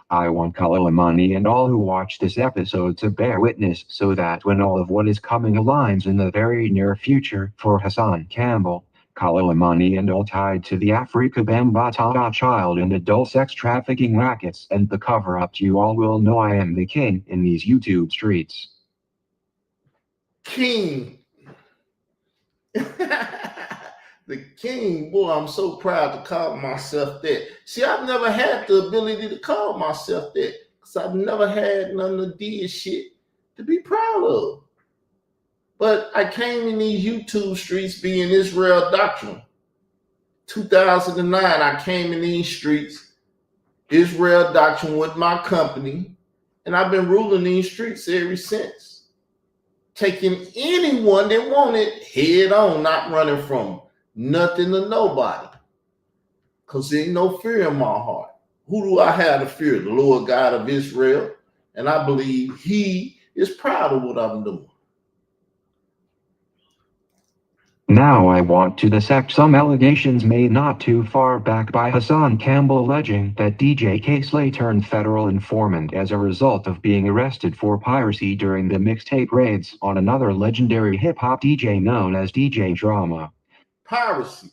I want Khalil Amani and all who watch this episode to bear witness so that when all of what is coming aligns in the very near future for Hassan Campbell, Khalil Amani and all tied to the Afrika Bambaataa child and adult sex trafficking rackets and the cover-up, you all will know I am the king in these YouTube streets. King. The king, boy, I'm so proud to call myself that. See, I've never had the ability to call myself that because I've never had none of the shit to be proud of. But I came in these YouTube streets being Israel Doctrine. 2009, I came in these streets, Israel Doctrine with my company, and I've been ruling these streets ever since. Taking anyone that wanted head on, not running from nothing to nobody. Because there ain't no fear in my heart. Who do I have to fear? The Lord God of Israel. And I believe he is proud of what I'm doing. Now I want to dissect some allegations made not too far back by Hassan Campbell alleging that DJ Slay turned federal informant as a result of being arrested for piracy during the mixtape raids on another legendary hip-hop DJ known as DJ Drama. Piracy.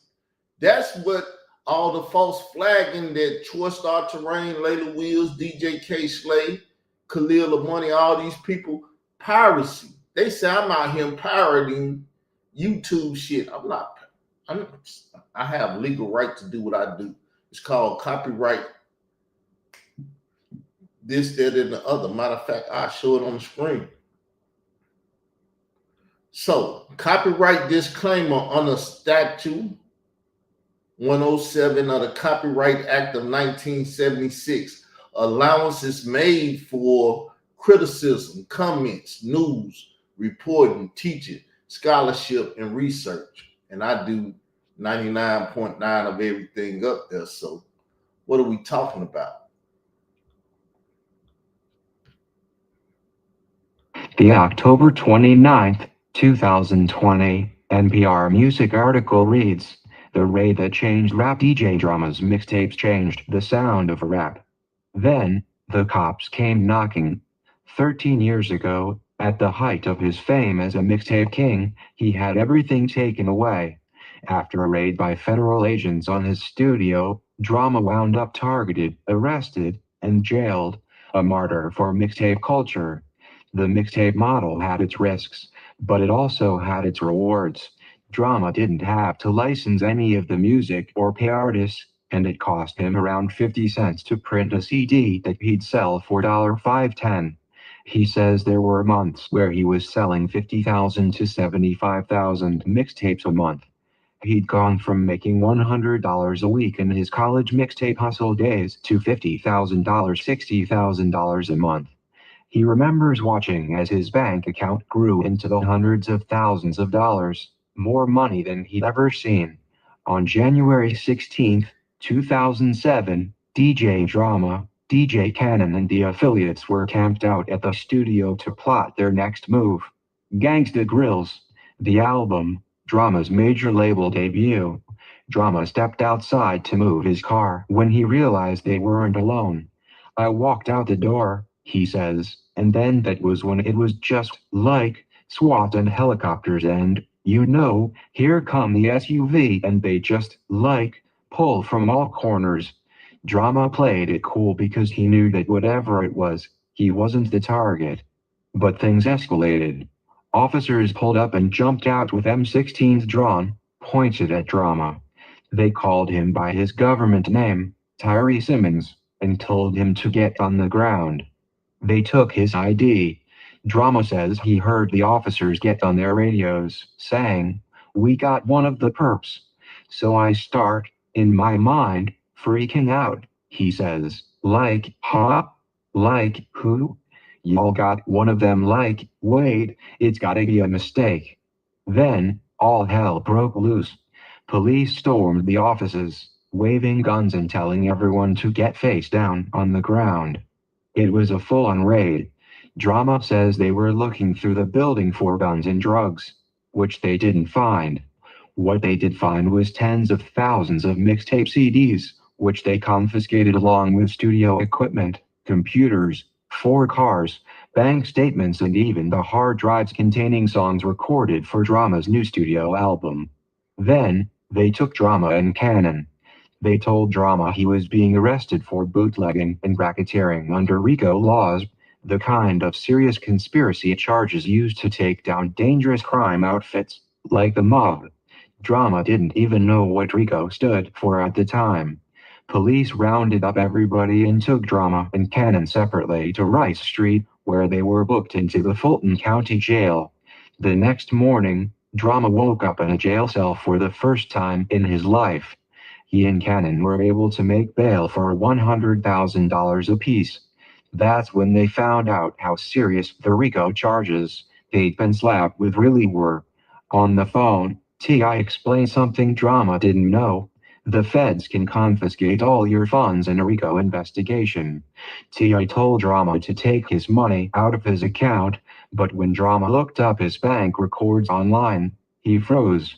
That's what all the false flagging that Troy Star Terrain, Layla Wills, DJ Slay, Khalil Amani, all these people, piracy. They say I'm out here pirating YouTube shit. I'm not. I have legal right to do what I do. It's called copyright. This, that, and the other. Matter of fact, I'll show it on the screen. So, copyright disclaimer under Statute 107 of the Copyright Act of 1976. Allowance is made for criticism, comments, news, reporting, teaching, scholarship, and research. And I do 99.9 of everything up there. So what are we talking about? The October 29th, 2020 NPR Music article reads, "The raid that changed rap DJ Drama's mixtapes changed the sound of rap. Then, the cops came knocking. 13 years ago, at the height of his fame as a mixtape king, he had everything taken away. After a raid by federal agents on his studio, Drama wound up targeted, arrested, and jailed, a martyr for mixtape culture. The mixtape model had its risks, but it also had its rewards. Drama didn't have to license any of the music or pay artists, and it cost him around 50 cents to print a CD that he'd sell for $5.10. He says there were months where he was selling 50,000 to 75,000 mixtapes a month. He'd gone from making $100 a week in his college mixtape hustle days to $50,000, $60,000 a month. He remembers watching as his bank account grew into the hundreds of thousands of dollars, more money than he'd ever seen. On January 16, 2007, DJ Drama, DJ Cannon and the affiliates were camped out at the studio to plot their next move. Gangsta Grills, the album, Drama's major label debut. Drama stepped outside to move his car when he realized they weren't alone. "I walked out the door," he says, "and then that was when it was just like SWAT and helicopters and, here come the SUV and they just pull from all corners." Drama played it cool because he knew that whatever it was, he wasn't the target. But things escalated. Officers pulled up and jumped out with M16s drawn, pointed at Drama. They called him by his government name, Tyree Simmons, and told him to get on the ground. They took his ID. Drama says he heard the officers get on their radios, saying, "We got one of the perps." "So I start, in my mind, freaking out," he says. "Like, huh? Like, who? Y'all got one of them wait, it's gotta be a mistake." Then, all hell broke loose. Police stormed the offices, waving guns and telling everyone to get face down on the ground. It was a full-on raid. Drama says they were looking through the building for guns and drugs, which they didn't find. What they did find was tens of thousands of mixtape CDs, which they confiscated along with studio equipment, computers, 4 cars, bank statements and even the hard drives containing songs recorded for Drama's new studio album. Then, they took Drama and Cannon. They told Drama he was being arrested for bootlegging and racketeering under RICO laws, the kind of serious conspiracy charges used to take down dangerous crime outfits, like the mob. Drama didn't even know what RICO stood for at the time. Police rounded up everybody and took Drama and Cannon separately to Rice Street, where they were booked into the Fulton County Jail. The next morning, Drama woke up in a jail cell for the first time in his life. He and Cannon were able to make bail for $100,000 apiece. That's when they found out how serious the RICO charges they'd been slapped with really were. On the phone, T.I. explained something Drama didn't know. The feds can confiscate all your funds in a RICO investigation. T.I. told Drama to take his money out of his account, but when Drama looked up his bank records online, he froze.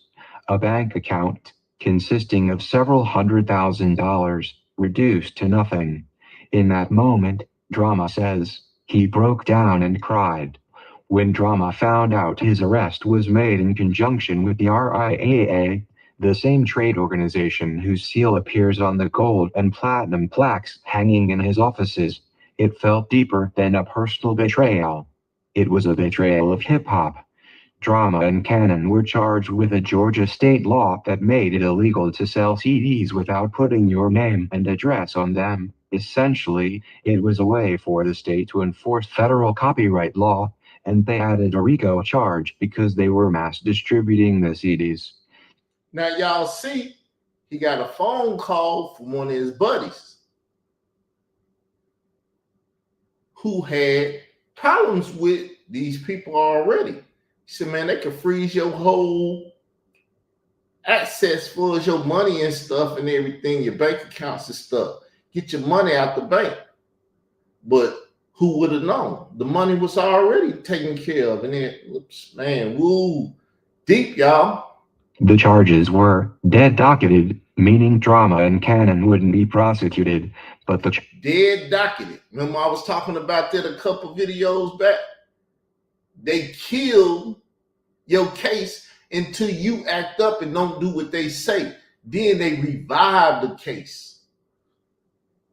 A bank account, consisting of several $100,000, reduced to nothing. In that moment, Drama says, he broke down and cried. When Drama found out his arrest was made in conjunction with the RIAA, the same trade organization whose seal appears on the gold and platinum plaques hanging in his offices, it felt deeper than a personal betrayal. It was a betrayal of hip-hop. Drama and Cannon were charged with a Georgia state law that made it illegal to sell CDs without putting your name and address on them. Essentially, it was a way for the state to enforce federal copyright law, and they added a RICO charge because they were mass distributing the CDs. Now, y'all see, he got a phone call from one of his buddies who had problems with these people already. He said, "Man, they could freeze your whole access for is your money and stuff and everything, your bank accounts and stuff. Get your money out the bank. But who would have known? The money was already taken care of. And then, man, woo, deep, y'all. The charges were dead docketed, meaning Drama and Cannon wouldn't be prosecuted, but the dead docketed. Remember I was talking about that a couple videos back? They kill your case until you act up and don't do what they say. Then they revive the case.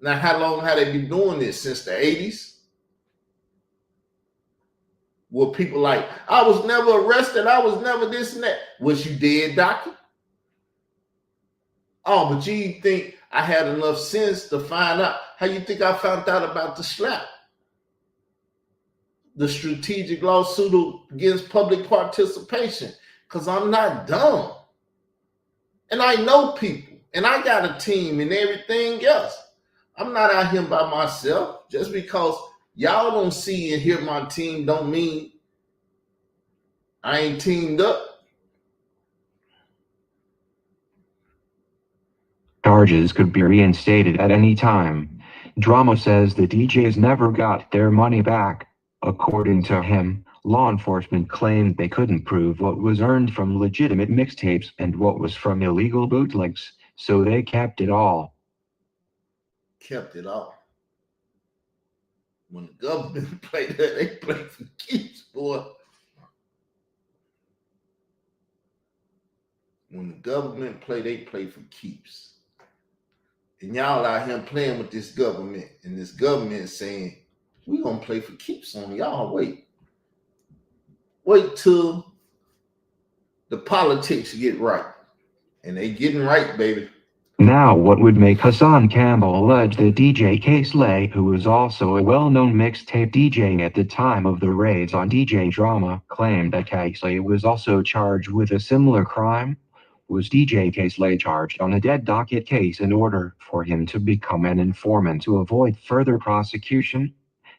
Now, how long have they been doing this? Since the 80s? Where people like, I was never arrested, I was never this and that. Was you dead, doctor? Oh, but you think I had enough sense to find out? How you think I found out about the slap? The strategic lawsuit against public participation? Because I'm not dumb. And I know people. And I got a team and everything else. I'm not out here by myself. Just because y'all don't see and hear my team don't mean I ain't teamed up. Charges could be reinstated at any time. Drama says the DJs never got their money back. According to him, law enforcement claimed they couldn't prove what was earned from legitimate mixtapes and what was from illegal bootlegs, so they kept it all. Kept it all. When the government played that, they played for keeps, boy. When the government play, they play for keeps. And y'all out here playing with this government, and this government saying, we're going to play for keeps on y'all. Wait till the politics get right. And they getting right, baby. Now, what would make Hassan Campbell allege that DJ K-Slay, who was also a well-known mixtape DJ at the time of the raids on DJ Drama, claimed that K-Slay was also charged with a similar crime? Was DJ K-Slay charged on a dead docket case in order for him to become an informant to avoid further prosecution?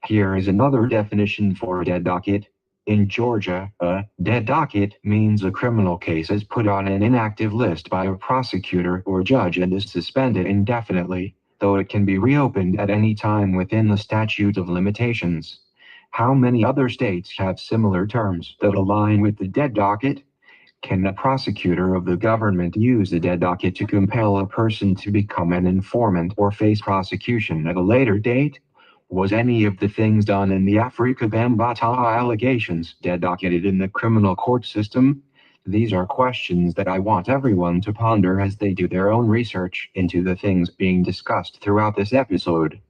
Here is another definition for a dead docket. In Georgia, a dead docket means a criminal case is put on an inactive list by a prosecutor or judge and is suspended indefinitely, though it can be reopened at any time within the statute of limitations. How many other states have similar terms that align with the dead docket? Can a prosecutor of the government use the dead docket to compel a person to become an informant or face prosecution at a later date? Was any of the things done in the Afrika Bambaataa allegations dead docketed in the criminal court system? These are questions that I want everyone to ponder as they do their own research into the things being discussed throughout this episode.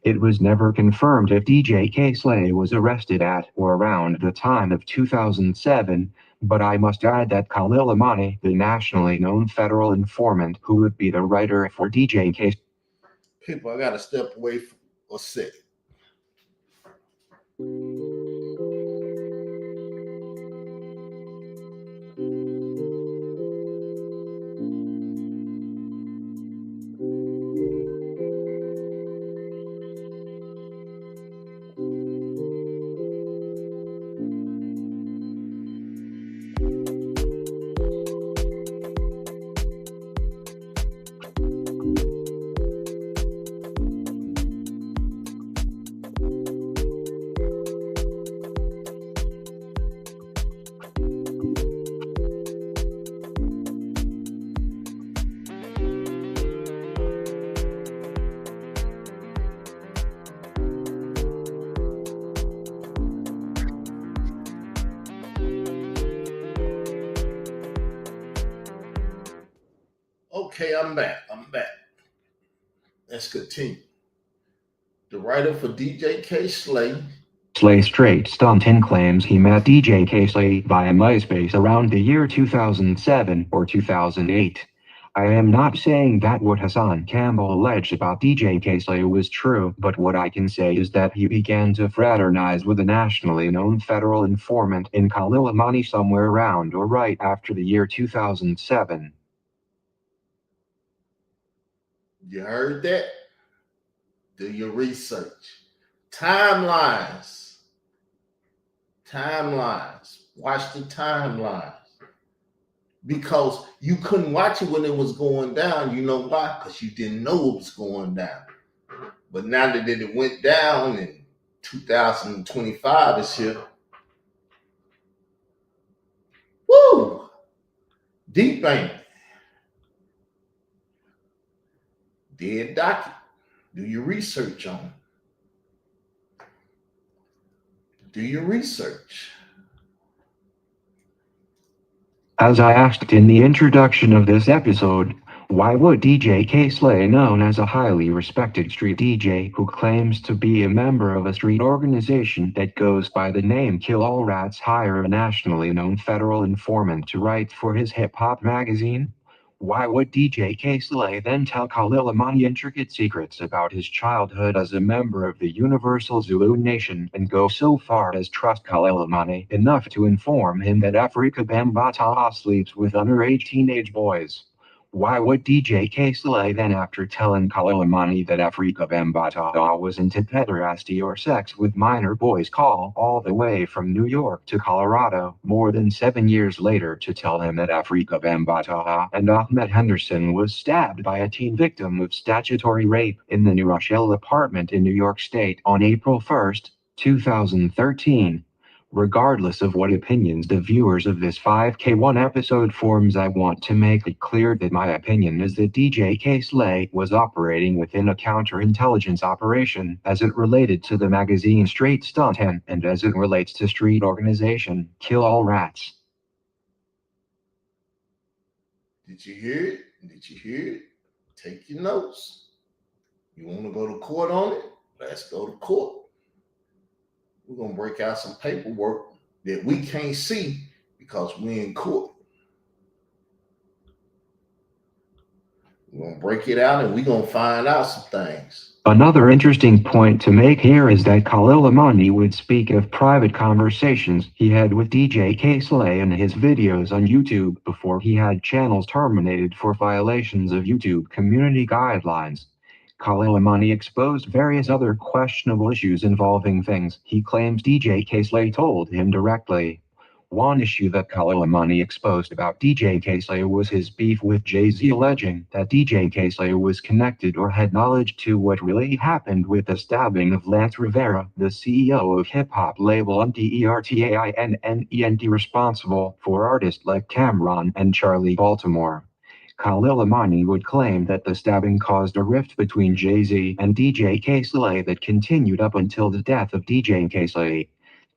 It was never confirmed if DJ K-Slay was arrested at or around the time of 2007, but I must add that Khalil Amani, the nationally known federal informant who would be the writer for DJ K-Slay. People, I got to step away for a second. Okay, I'm back. Let's continue. The writer for DJ K-Slay. Slay Straight Stuntin claims he met DJ K-Slay via MySpace around the year 2007 or 2008. I am not saying that what Hassan Campbell alleged about DJ K-Slay was true, but what I can say is that he began to fraternize with a nationally known federal informant in Khalil Amani somewhere around or right after the year 2007. You heard that? Do your research. Timelines. Watch the timelines. because you couldn't watch it when it was going down. You know why? Because you didn't know it was going down. But now that it went down in 2025 this year, woo, deep ain't it? Dead docket. Do your research on it. Do your research. As I asked in the introduction of this episode, why would DJ K-Slay, known as a highly respected street DJ who claims to be a member of a street organization that goes by the name Kill All Rats, hire a nationally known federal informant to write for his hip-hop magazine? Why would DJ K-Slay then tell Khalil Amani intricate secrets about his childhood as a member of the Universal Zulu Nation and go so far as trust Khalil Amani enough to inform him that Afrika Bambaataa sleeps with underage teenage boys? Why would DJ K-Slay then, after telling Khalil Amani that Afrika Bambaataa was into pederasty or sex with minor boys, call all the way from New York to Colorado more than 7 years later to tell him that Afrika Bambaataa and Ahmed Henderson was stabbed by a teen victim of statutory rape in the New Rochelle apartment in New York State on April 1st, 2013? Regardless of what opinions the viewers of this 5K1 episode forms, I want to make it clear that my opinion is that DJ K-Slay was operating within a counterintelligence operation as it related to the magazine Straight Stunt and as it relates to street organization Kill All Rats. Did you hear it? Did you hear it? Take your notes. You want to go to court on it? Let's go to court. We're going to break out some paperwork that we can't see because we're in court. We're going to break it out and we're going to find out some things. Another interesting point to make here is that Khalil Amani would speak of private conversations he had with DJ K-Slay in his videos on YouTube before he had channels terminated for violations of YouTube community guidelines. Khalil Amani exposed various other questionable issues involving things he claims DJ K-Slay told him directly. One issue that Khalil Amani exposed about DJ K-Slay was his beef with Jay-Z, alleging that DJ K-Slay was connected or had knowledge to what really happened with the stabbing of Lance Rivera, the CEO of hip-hop label Entertainment, responsible for artists like Cameron and Charlie Baltimore. Khalil Amani would claim that the stabbing caused a rift between Jay-Z and DJ K-Slay that continued up until the death of DJ K-Slay.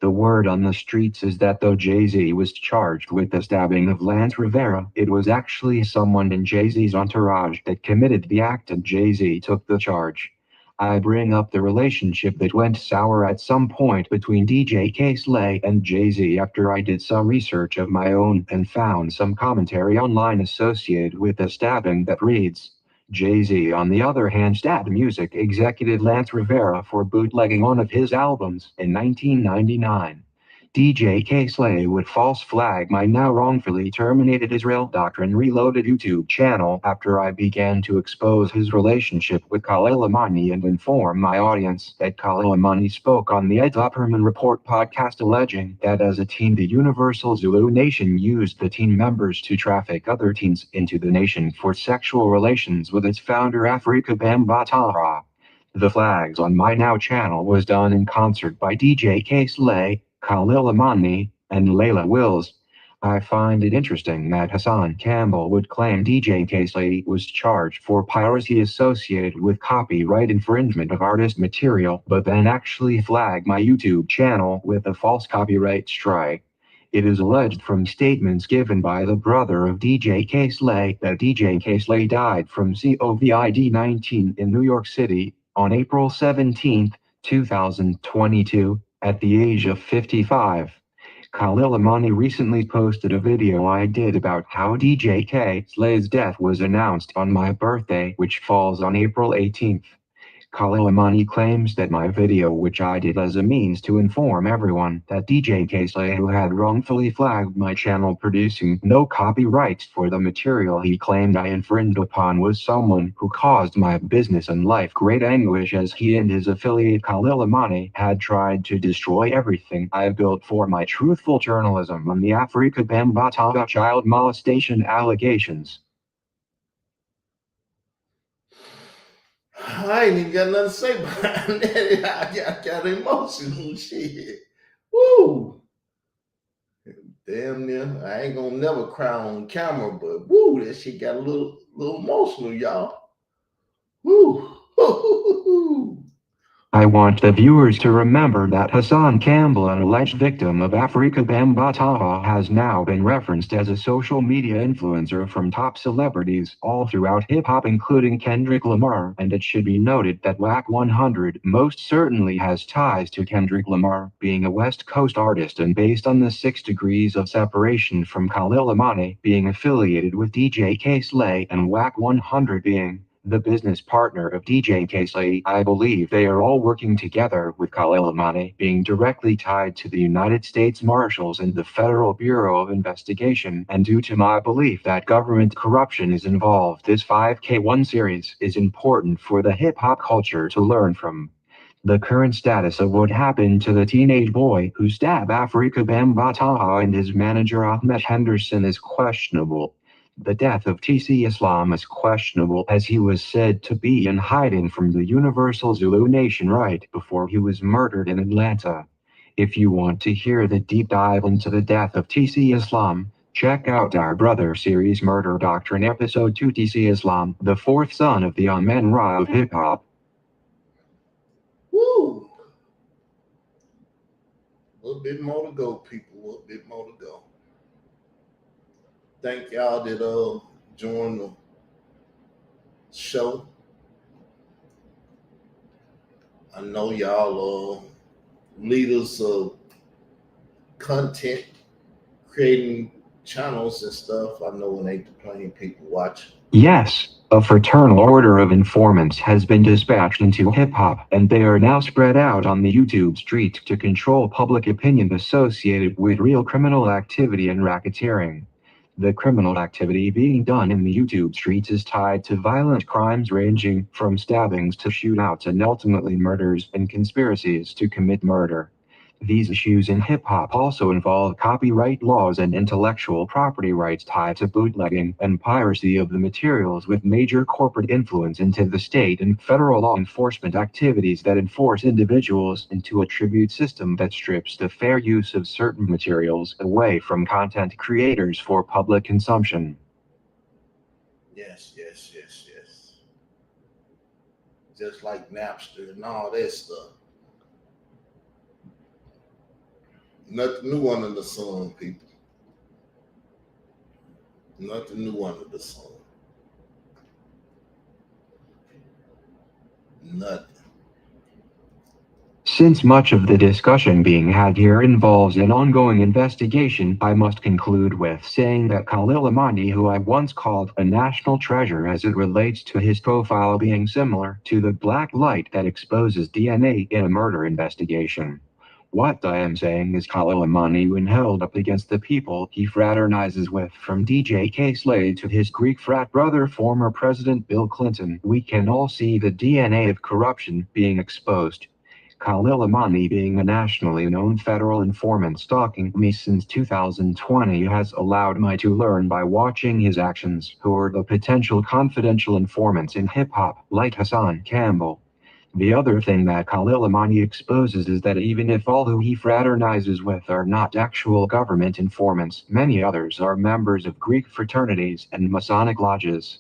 The word on the streets is that though Jay-Z was charged with the stabbing of Lance Rivera, it was actually someone in Jay-Z's entourage that committed the act and Jay-Z took the charge. I bring up the relationship that went sour at some point between DJ K-Slay and Jay-Z after I did some research of my own and found some commentary online associated with the stabbing that reads, Jay-Z on the other hand stabbed music executive Lance Rivera for bootlegging one of his albums in 1999. DJ K-Slay would false flag my now wrongfully terminated Israel Doctrine Reloaded YouTube channel after I began to expose his relationship with Khalil Amani and inform my audience that Khalil Amani spoke on the Ed Upperman Report podcast alleging that as a teen the Universal Zulu Nation used the teen members to traffic other teens into the nation for sexual relations with its founder Afrika Bambaataa. The flags on my now channel was done in concert by DJ K-Slay, Khalil Amani, and Layla Wills. I find it interesting that Hassan Campbell would claim DJ K-Slay was charged for piracy associated with copyright infringement of artist material, but then actually flag my YouTube channel with a false copyright strike. It is alleged from statements given by the brother of DJ K-Slay that DJ K-Slay died from COVID-19 in New York City on April 17, 2022, at the age of 55. Khalil Amani recently posted a video I did about how DJ K-Slay's death was announced on my birthday, which falls on April 18th. Khalil Amani claims that my video, which I did as a means to inform everyone that DJ K-Slay, who had wrongfully flagged my channel producing no copyrights for the material he claimed I infringed upon, was someone who caused my business and life great anguish, as he and his affiliate Khalil Amani had tried to destroy everything I built for my truthful journalism on the Afrika Bambaataa child molestation allegations. I ain't even got nothing to say behind that. I got emotional shit. Woo! Damn near. I ain't gonna never cry on camera, but woo, that shit got a little emotional, y'all. Woo! I want the viewers to remember that Hassan Campbell, an alleged victim of Afrika Bambaataa, has now been referenced as a social media influencer from top celebrities all throughout hip-hop, including Kendrick Lamar, and it should be noted that WAC 100 most certainly has ties to Kendrick Lamar, being a West Coast artist and based on the 6 degrees of separation from Khalil Amani, being affiliated with DJ K-Slay, and WAC 100 being the business partner of DJ K-Slay. I believe they are all working together, with Khalil Amani being directly tied to the United States Marshals and the Federal Bureau of Investigation, and due to my belief that government corruption is involved, this 5K1 series is important for the hip-hop culture to learn from. The current status of what happened to the teenage boy who stabbed Afrika Bambaataa and his manager Ahmed Henderson is questionable. The death of TC Islam is questionable, as he was said to be in hiding from the Universal Zulu Nation right before he was murdered in Atlanta. If you want to hear the deep dive into the death of TC Islam, check out our brother series Murder Doctrine Episode 2, TC Islam, the fourth son of the Amen Ra of hip hop. Woo! A little bit more to go, people. A little bit more to go. Thank y'all that joined the show. I know y'all leaders of content, creating channels and stuff. I know when ain't plenty people watching. Yes, a fraternal order of informants has been dispatched into hip-hop, and they are now spread out on the YouTube street to control public opinion associated with real criminal activity and racketeering. The criminal activity being done in the YouTube streets is tied to violent crimes ranging from stabbings to shootouts and ultimately murders and conspiracies to commit murder. These issues in hip-hop also involve copyright laws and intellectual property rights tied to bootlegging and piracy of the materials, with major corporate influence into the state and federal law enforcement activities that enforce individuals into a tribute system that strips the fair use of certain materials away from content creators for public consumption. Yes. Just like Napster and all that stuff. Nothing new under the sun, people. Nothing new under the sun. Nothing. Since much of the discussion being had here involves an ongoing investigation, I must conclude with saying that Khalil Amani, who I once called a national treasure as it relates to his profile being similar to the black light that exposes DNA in a murder investigation. What I am saying is Khalil Amani, when held up against the people he fraternizes with, from DJ K-Slay to his Greek frat brother former President Bill Clinton, we can all see the DNA of corruption being exposed. Khalil Amani, being a nationally known federal informant stalking me since 2020, has allowed me to learn by watching his actions who are the potential confidential informants in hip-hop, like Hassan Campbell. The other thing that Khalil Amani exposes is that even if all who he fraternizes with are not actual government informants, many others are members of Greek fraternities and Masonic lodges.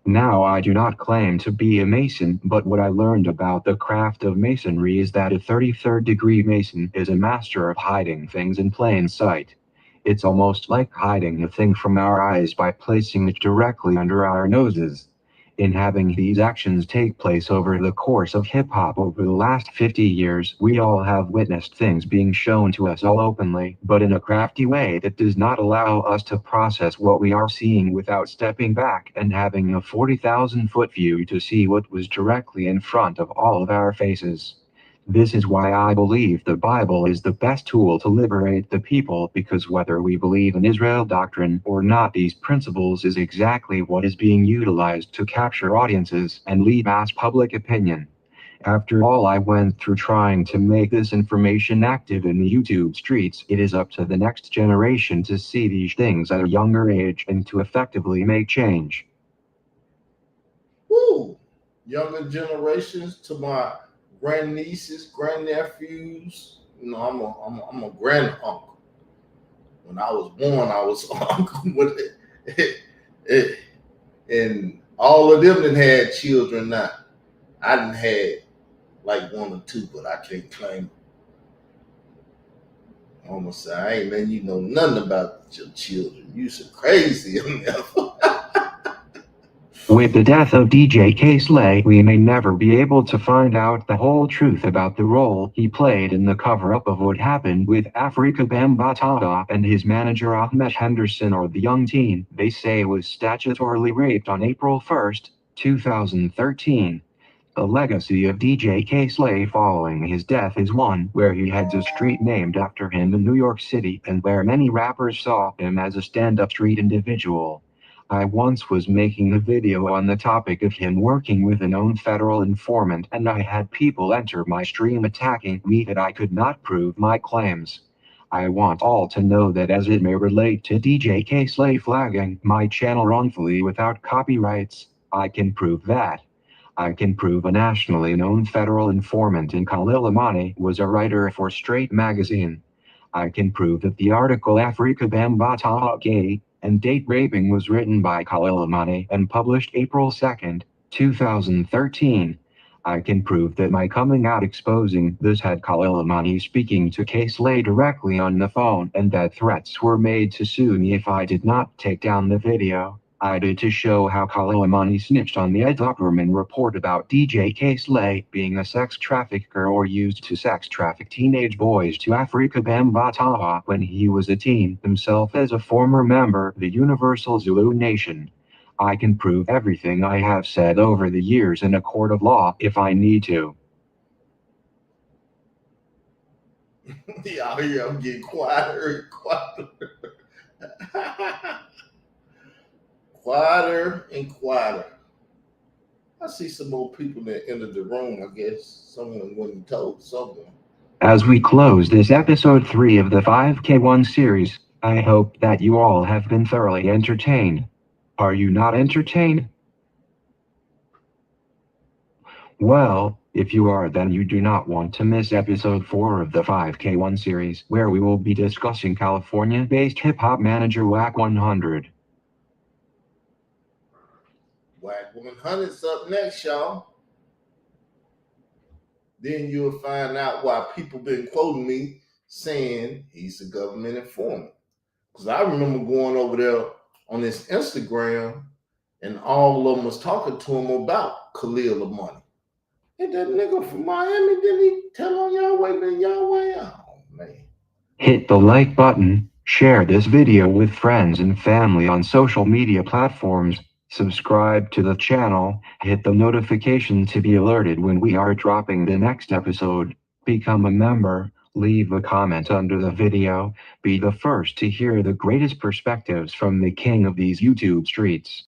Now, I do not claim to be a Mason, but what I learned about the craft of Masonry is that a 33rd degree Mason is a master of hiding things in plain sight. It's almost like hiding a thing from our eyes by placing it directly under our noses. In having these actions take place over the course of hip-hop over the last 50 years, we all have witnessed things being shown to us all openly, but in a crafty way that does not allow us to process what we are seeing without stepping back and having a 40,000-foot view to see what was directly in front of all of our faces. This is why I believe the Bible is the best tool to liberate the people, because whether we believe in Israel doctrine or not, these principles is exactly what is being utilized to capture audiences and lead mass public opinion. After all I went through trying to make this information active in the YouTube streets, it is up to the next generation to see these things at a younger age and to effectively make change. Woo! Younger generations, to my grandnieces, grandnephews. You know, I'm a grand uncle. When I was born, I was uncle with it. And all of them done had children now. I done had like one or two, but I can't claim. I'm gonna say I ain't letting you know nothing about your children. You so crazy. With the death of DJ Slay, we may never be able to find out the whole truth about the role he played in the cover-up of what happened with Afrika Bambaataa and his manager Ahmet Henderson, or the young teen they say was statutorily raped on April 1st, 2013. The legacy of DJ Slay following his death is one where he had a street named after him in New York City, and where many rappers saw him as a stand-up street individual. I once was making a video on the topic of him working with a known federal informant, and I had people enter my stream attacking me that I could not prove my claims. I want all to know that as it may relate to DJ Slay flagging my channel wrongfully without copyrights, I can prove that. I can prove a nationally known federal informant in Khalil Amani was a writer for Straight magazine. I can prove that the article Afrika Bambaataa Gay and Date Raping was written by Khalil Amani and published April 2nd, 2013. I can prove that my coming out exposing this had Khalil Amani speaking to Slay directly on the phone, and that threats were made to sue me if I did not take down the video. I did to show how Khalil Amani snitched on the Ed Zuckerman report about DJ Slay being a sex trafficker or used to sex traffic teenage boys to Afrika Bambaataa when he was a teen himself as a former member of the Universal Zulu Nation. I can prove everything I have said over the years in a court of law if I need to. Yeah, I'm getting quieter and quieter. Quieter and quieter. I see some more people that entered the room. I guess someone wasn't told something. As we close this episode 3 of the 5K1 series, I hope that you all have been thoroughly entertained. Are you not entertained? Well, if you are, then you do not want to miss episode 4 of the 5K1 series, where we will be discussing California-based hip-hop manager Wack 100. Wack 100's up next, y'all. Then you'll find out why people been quoting me saying he's a government informant. Because I remember going over there on his Instagram, and all of them was talking to him about Khalil Amani. And that nigga from Miami, didn't he tell on Yahweh, man, Yahweh? Oh, man. Hit the like button, share this video with friends and family on social media platforms, subscribe to the channel, hit the notification to be alerted when we are dropping the next episode, become a member, leave a comment under the video, be the first to hear the greatest perspectives from the king of these YouTube streets.